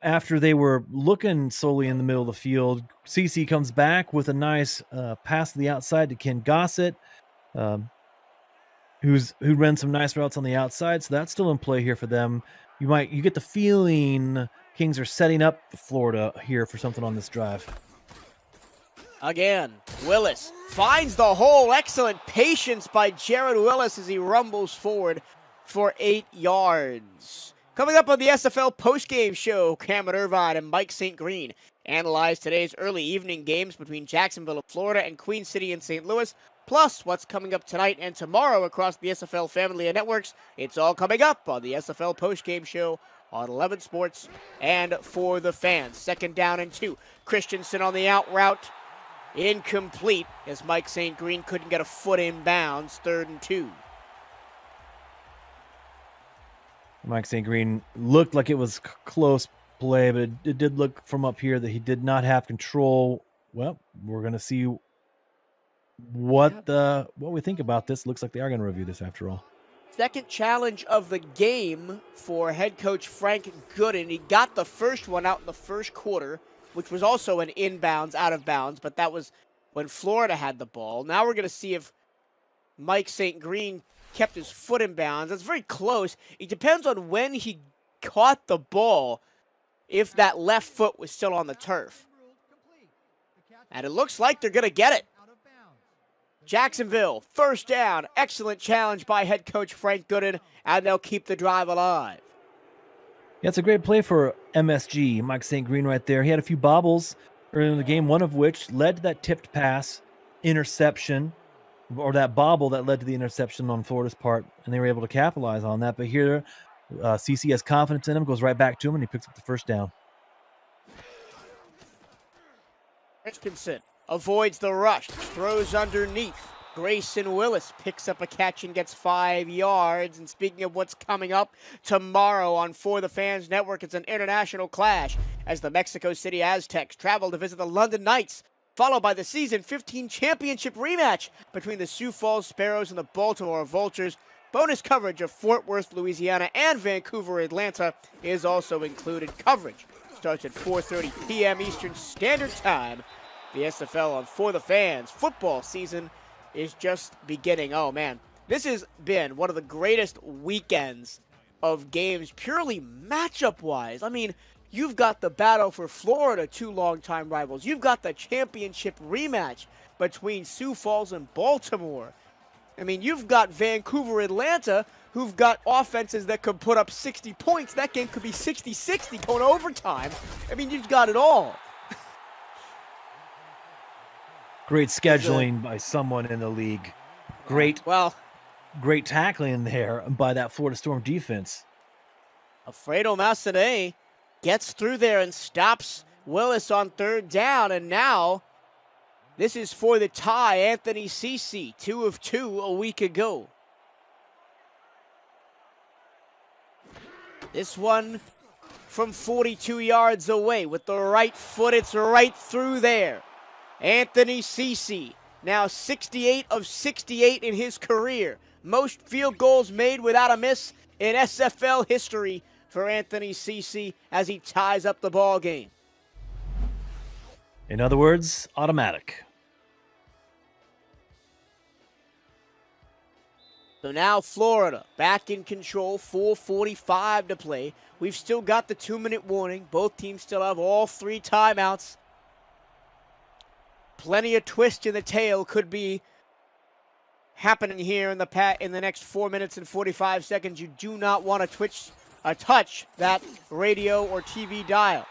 after they were looking solely in the middle of the field, CC comes back with a nice pass to the outside to Ken Gossett, who ran some nice routes on the outside. So that's still in play here for them. You get the feeling Kings are setting up Florida here for something on this drive. Again, Willis finds the hole. Excellent patience by Jared Willis as he rumbles forward for 8 yards. Coming up on the SFL postgame show, Cameron Irvine and Mike St. Green analyze today's early evening games between Jacksonville and Florida and Queen City and St. Louis, plus what's coming up tonight and tomorrow across the SFL family of networks. It's all coming up on the SFL postgame show on 11 Sports and for the fans. Second down and 2. Christensen on the out route. Incomplete as Mike St. Green couldn't get a foot in bounds. 3rd and 2. Mike St. Green looked like it was close play, but it did look from up here that he did not have control. Well, we're going to see what we think about this. Looks like they are going to review this after all. Second challenge of the game for head coach Frank Gooden. He got the first one out in the first quarter, which was also an inbounds, out of bounds, but that was when Florida had the ball. Now we're going to see if Mike St. Green kept his foot in bounds. That's very close. It depends on when he caught the ball, if that left foot was still on the turf. And it looks like they're going to get it. Jacksonville, first down. Excellent challenge by head coach Frank Gooden, and they'll keep the drive alive. Yeah, it's a great play for MSG. Mike St. Green right there. He had a few bobbles early in the game, one of which led to that tipped pass, interception, or that bobble that led to the interception on Florida's part, and they were able to capitalize on that. But here, CC has confidence in him, goes right back to him, and he picks up the first down. Christensen avoids the rush, throws underneath. Grayson Willis picks up a catch and gets 5 yards. And speaking of what's coming up tomorrow on For the Fans Network, it's an international clash as the Mexico City Aztecs travel to visit the London Knights, followed by the Season 15 championship rematch between the Sioux Falls Sparrows and the Baltimore Vultures. Bonus coverage of Fort Worth, Louisiana and Vancouver, Atlanta is also included. Coverage starts at 4:30 p.m. Eastern Standard Time. The SFL on For the Fans football season is just beginning. Oh, man. This has been one of the greatest weekends of games, purely matchup-wise. I mean, you've got the battle for Florida, 2 longtime rivals. You've got the championship rematch between Sioux Falls and Baltimore. I mean, you've got Vancouver, Atlanta, who've got offenses that could put up 60 points. That game could be 60-60 going overtime. I mean, you've got it all. Great scheduling by someone in the league. Great tackling there by that Florida Storm defense. Alfredo Massanet gets through there and stops Willis on third down, and now this is for the tie. Anthony Cece, 2 of 2 a week ago. This one from 42 yards away with the right foot. It's right through there. Anthony Cece, now 68 of 68 in his career. Most field goals made without a miss in SFL history for Anthony Cece as he ties up the ball game. In other words, automatic. So now Florida back in control, 4:45 to play. We've still got the 2-minute warning. Both teams still have all 3 timeouts. Plenty of twist in the tail could be happening here in the next 4 minutes and 45 seconds. You do not want to touch that radio or TV dial.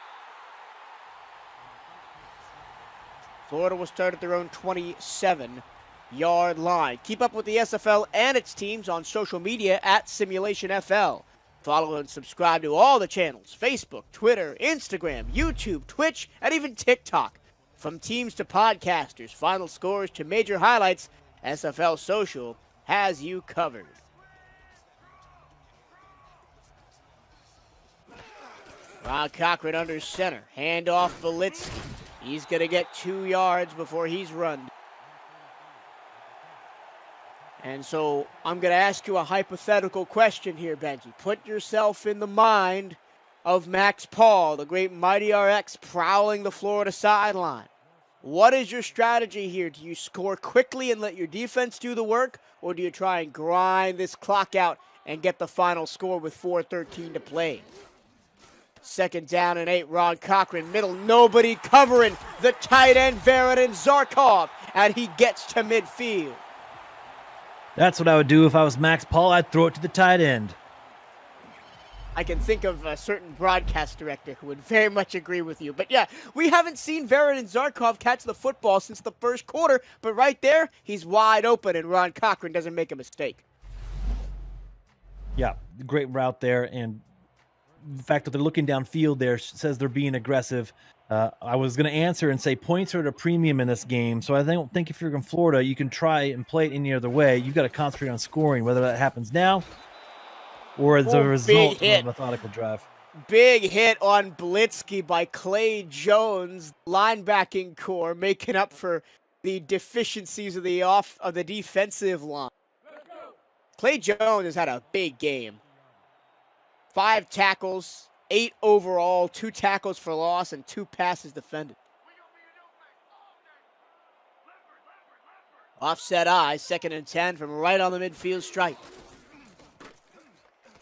Florida will start at their own 27-yard line. Keep up with the SFL and its teams on social media at SimulationFL. Follow and subscribe to all the channels: Facebook, Twitter, Instagram, YouTube, Twitch, and even TikTok. From teams to podcasters, final scores to major highlights, SFL Social has you covered. Ron Cochran under center. Handoff Belitsky. He's going to get 2 yards before he's run. And so I'm going to ask you a hypothetical question here, Benji. Put yourself in the mind of Max Paul, the great Mighty RX, prowling the Florida sideline. What is your strategy here? Do you score quickly and let your defense do the work, or do you try and grind this clock out and get the final score with 4:13 to play? 2nd down and 8, Ron Cochran, middle, nobody covering the tight end, Varadin Zarkov, and he gets to midfield. That's what I would do if I was Max Paul. I'd throw it to the tight end. I can think of a certain broadcast director who would very much agree with you. But yeah, we haven't seen Varadin Zarkov catch the football since the first quarter, but right there, he's wide open, and Ron Cochran doesn't make a mistake. Yeah, great route there, and the fact that they're looking downfield there says they're being aggressive. I was going to answer and say points are at a premium in this game, so I don't think if you're in Florida, you can try and play it any other way. You've got to concentrate on scoring, whether that happens now or as a result of a methodical drive. Big hit on Belitsky by Clay Jones, linebacking core, making up for the deficiencies of the defensive line. Clay Jones has had a big game. 5 tackles, 8 overall, 2 tackles for loss, and 2 passes defended. Offset eye, 2nd and 10 from right on the midfield stripe.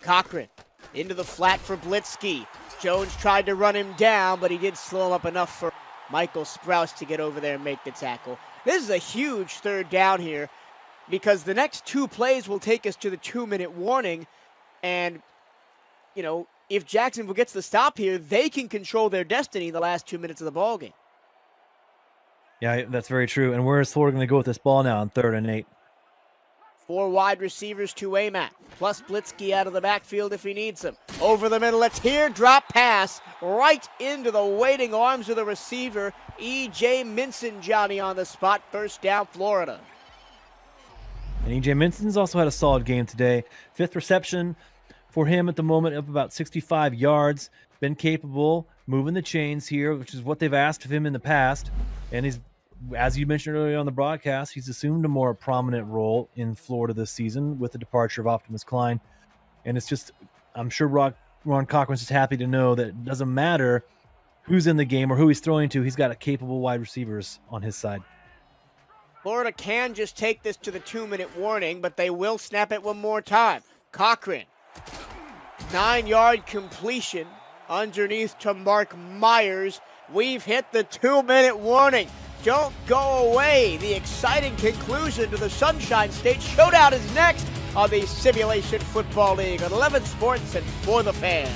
Cochran into the flat for Belitsky. Jones tried to run him down, but he did slow him up enough for Michael Sprouse to get over there and make the tackle. This is a huge 3rd down here because the next 2 plays will take us to the 2-minute warning. And, you know, if Jacksonville gets the stop here, they can control their destiny in the last 2 minutes of the ball game. Yeah, that's very true. And where is Florida going to go with this ball now on 3rd and 8? 4 wide receivers to aim at, plus Belitsky out of the backfield if he needs him. Over the middle, a teardrop pass right into the waiting arms of the receiver, E.J. Minson, Johnny on the spot. 1st down, Florida. And E.J. Minson's also had a solid game today. 5th reception for him at the moment, up about 65 yards. Been capable, moving the chains here, which is what they've asked of him in the past. And he's, as you mentioned earlier on the broadcast, he's assumed a more prominent role in Florida this season with the departure of Optimus Klein. And it's just, I'm sure Ron Cochran's just happy to know that it doesn't matter who's in the game or who he's throwing to, he's got a capable wide receivers on his side. Florida can just take this to the 2-minute warning, but they will snap it one more time. Cochran, 9-yard completion underneath to Mark Myers. We've hit the 2-minute warning. Don't go away. The exciting conclusion to the Sunshine State Showdown is next on the Simulation Football League on 11 Sports and For the Fans.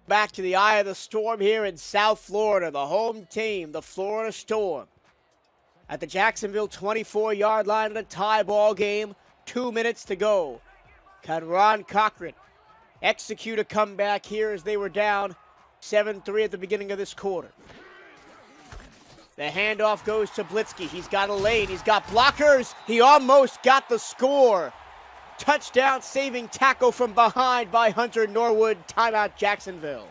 Back to the eye of the storm here in South Florida. The home team, the Florida Storm. At the Jacksonville 24-yard line in a tie ball game. 2 minutes to go. Can Ron Cochran execute a comeback here as they were down 7-3 at the beginning of this quarter? The handoff goes to Blitzky. He's got a lane. He's got blockers. He almost got the score. Touchdown saving tackle from behind by Hunter Norwood. Timeout Jacksonville.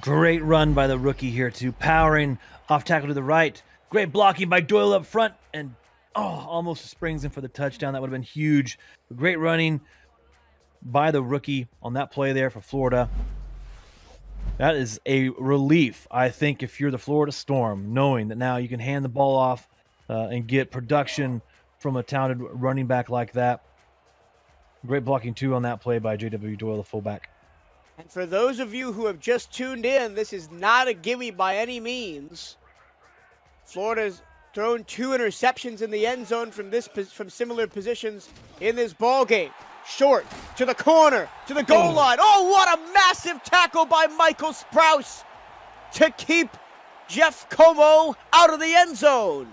Great run by the rookie here too. Powering off tackle to the right. Great blocking by Doyle up front. And almost springs in for the touchdown. That would have been huge. Great running by the rookie on that play there for Florida. That is a relief, I think, if you're the Florida Storm, knowing that now you can hand the ball off and get production from a talented running back like that. Great blocking, too, on that play by J.W. Doyle, the fullback. And for those of you who have just tuned in, this is not a gimme by any means. Florida's thrown 2 interceptions in the end zone from similar positions in this ball game. Short, to the corner, to the goal line. Oh, what a massive tackle by Michael Sprouse to keep Jeff Como out of the end zone.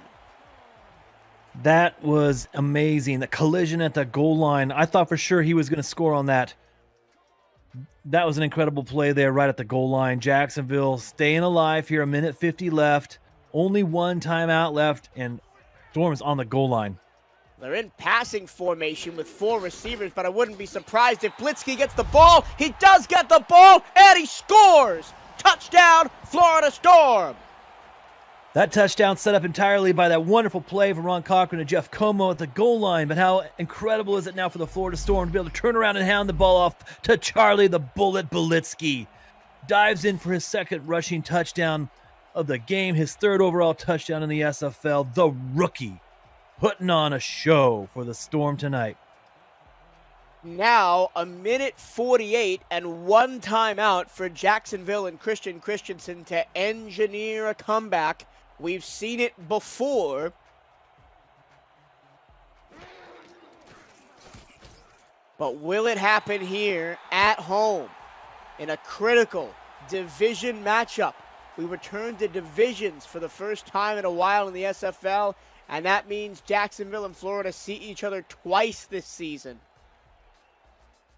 That was amazing. The collision at the goal line. I thought for sure he was going to score on that. That was an incredible play there right at the goal line. Jacksonville staying alive here. 1:50 left. Only one timeout left, and Storm's on the goal line. They're in passing formation with 4 receivers, but I wouldn't be surprised if Blitzky gets the ball. He does get the ball, and he scores! Touchdown, Florida Storm! That touchdown set up entirely by that wonderful play from Ron Cochran and Jeff Como at the goal line. But how incredible is it now for the Florida Storm to be able to turn around and hand the ball off to Charlie the Bullet Belitsky. Dives in for his second rushing touchdown of the game, his 3rd overall touchdown in the SFL. The rookie putting on a show for the Storm tonight. Now, 1:48 and 1 timeout for Jacksonville and Christian Christensen to engineer a comeback. We've seen it before. But will it happen here at home in a critical division matchup? We return to divisions for the first time in a while in the SFL, and that means Jacksonville and Florida see each other twice this season.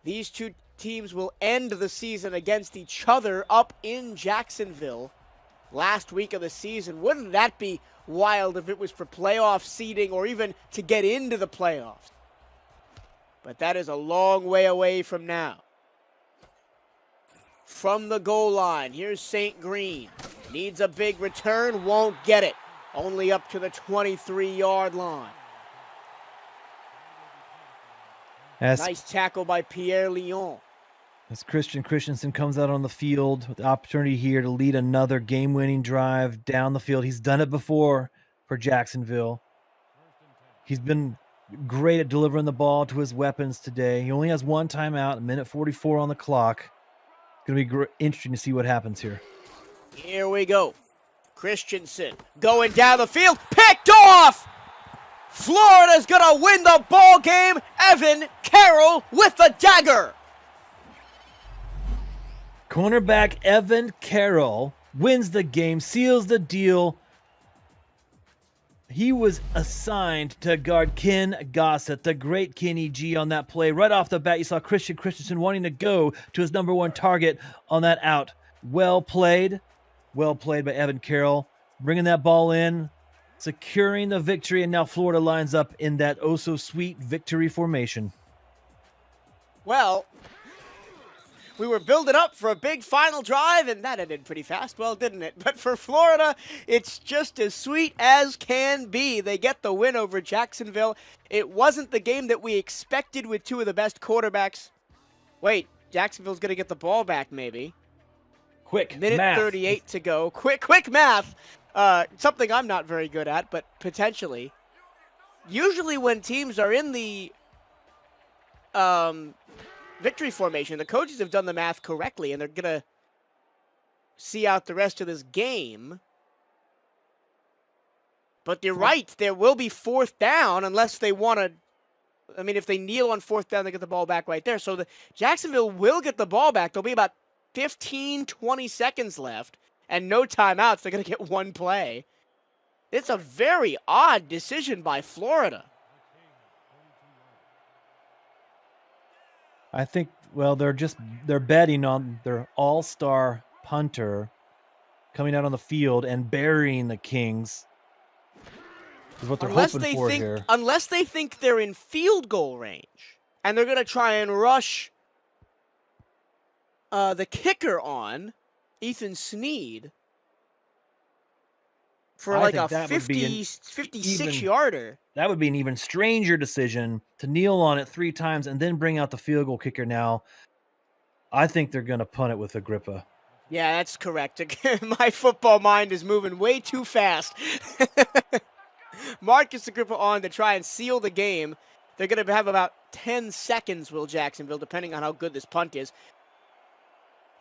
These two teams will end the season against each other up in Jacksonville last week of the season. Wouldn't that be wild if it was for playoff seeding or even to get into the playoffs? But that is a long way away from now. From the goal line, here's St. Green. Needs a big return, won't get it. Only up to the 23-yard line. Nice tackle by Pierre Lyon. As Christian Christensen comes out on the field with the opportunity here to lead another game-winning drive down the field. He's done it before for Jacksonville. He's been great at delivering the ball to his weapons today. He only has 1 timeout, 1:44 on the clock. It's going to be interesting to see what happens here. Here we go. Christensen going down the field, picked off! Florida's gonna win the ball game. Evan Carroll with the dagger. Cornerback Evan Carroll wins the game, seals the deal. He was assigned to guard Ken Gossett, the great Kenny G, on that play. Right off the bat, you saw Christian Christensen wanting to go to his number 1 target on that out. Well played by Evan Carroll, bringing that ball in, securing the victory, and now Florida lines up in that oh-so-sweet victory formation. Well, we were building up for a big final drive, and that ended pretty fast, well, didn't it? But for Florida, it's just as sweet as can be. They get the win over Jacksonville. It wasn't the game that we expected with 2 of the best quarterbacks. Wait, Jacksonville's going to get the ball back, maybe. Quick Minute math. 38 to go. Quick math. Something I'm not very good at, but potentially. Usually when teams are in the victory formation, the coaches have done the math correctly, and they're going to see out the rest of this game. But you're right. There will be 4th down unless they want to. I mean, if they kneel on 4th down, they get the ball back right there. So the Jacksonville will get the ball back. There'll be about 15, 20 seconds left and no timeouts. They're going to get one play. It's a very odd decision by Florida. I think, well, they're betting on their all-star punter coming out on the field and burying the Kings. Is what they're hoping for here. Unless they think they're in field goal range and they're going to try and rush the kicker on Ethan Sneed for like a 56-yarder. That would be an even stranger decision to kneel on it 3 times and then bring out the field goal kicker now. I think they're going to punt it with Agrippa. Yeah, that's correct. My football mind is moving way too fast. Marcus Agrippa on to try and seal the game. They're going to have about 10 seconds, will Jacksonville, depending on how good this punt is.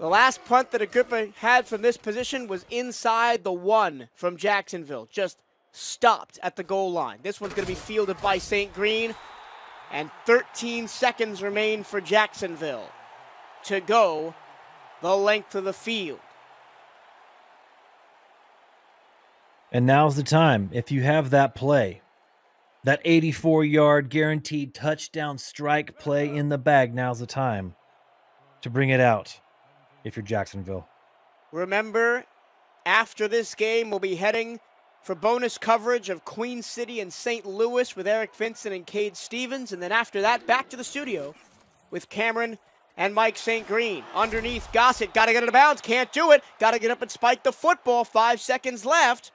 The last punt that Agrippa had from this position was inside the 1 from Jacksonville. Just stopped at the goal line. This one's going to be fielded by St. Green. And 13 seconds remain for Jacksonville to go the length of the field. And now's the time. If you have that play, that 84-yard guaranteed touchdown strike play in the bag, now's the time to bring it out if you're Jacksonville. Remember, after this game, we'll be heading for bonus coverage of Queen City and St. Louis with Eric Vincent and Cade Stevens. And then after that, back to the studio with Cameron and Mike St. Green. Underneath, Gossett, got to get it out of bounds, can't do it. Got to get up and spike the football, 5 seconds left.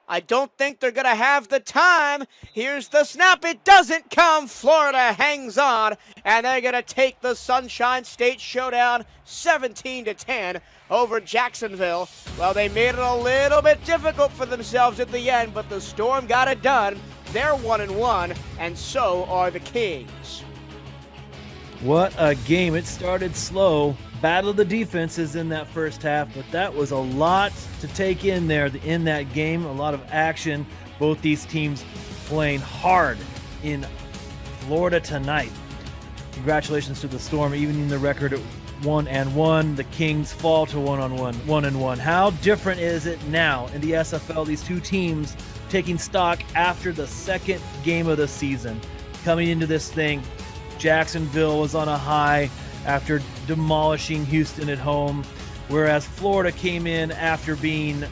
I don't think they're going to have the time. Here's the snap. It doesn't come. Florida hangs on, and they're going to take the Sunshine State Showdown 17-10 over Jacksonville. Well, they made it a little bit difficult for themselves at the end, but the Storm got it done. They're 1-1, and so are the Kings. What a game. It started slow. Battle of the defenses in that first half, but that was a lot to take in there in that game. A lot of action. Both these teams playing hard in Florida tonight. Congratulations to the Storm, evening the record at 1-1. The Kings fall to 1-1. How different is it now in the SFL? These two teams taking stock after the second game of the season. Coming into this thing, Jacksonville was on a high after demolishing Houston at home, whereas Florida came in after being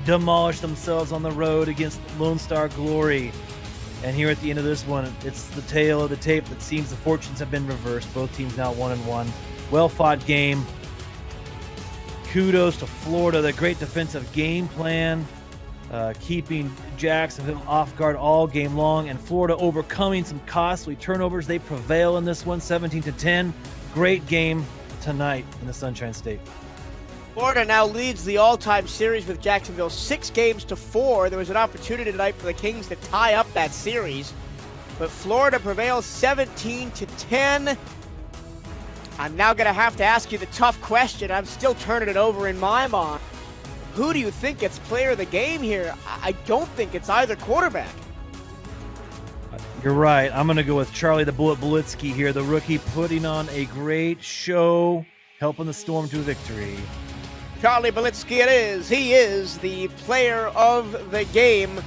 demolished themselves on the road against Lone Star Glory. And here at the end of this one, it's the tale of the tape that seems the fortunes have been reversed. Both teams now 1-1. Well-fought game. Kudos to Florida, the great defensive game plan, keeping Jacksonville off guard all game long, and Florida overcoming some costly turnovers. They prevail in this one, 17-10. Great game tonight in the Sunshine State. Florida now leads the all-time series with Jacksonville 6-4. There was an opportunity tonight for the Kings to tie up that series, but Florida prevails 17-10. I'm now going to have to ask you the tough question. I'm still turning it over in my mind. Who do you think gets player of the game here? I don't think it's either quarterback. You're right. I'm going to go with Charlie the Bullet Bulitsky here, the rookie, putting on a great show, helping the Storm to victory. Charlie Bulitsky it is. He is the player of the game.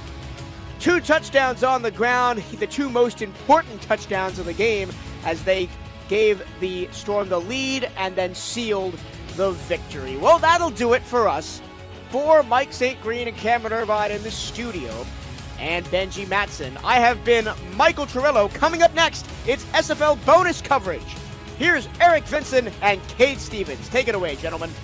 2 touchdowns on the ground, the 2 most important touchdowns of the game as they gave the Storm the lead and then sealed the victory. Well, that'll do it for us. For Mike St. Green and Cameron Irvine in the studio, and Benji Matson, I have been Michael Torello. Coming up next, it's SFL bonus coverage. Here's Eric Vincent and Cade Stevens. Take it away, gentlemen.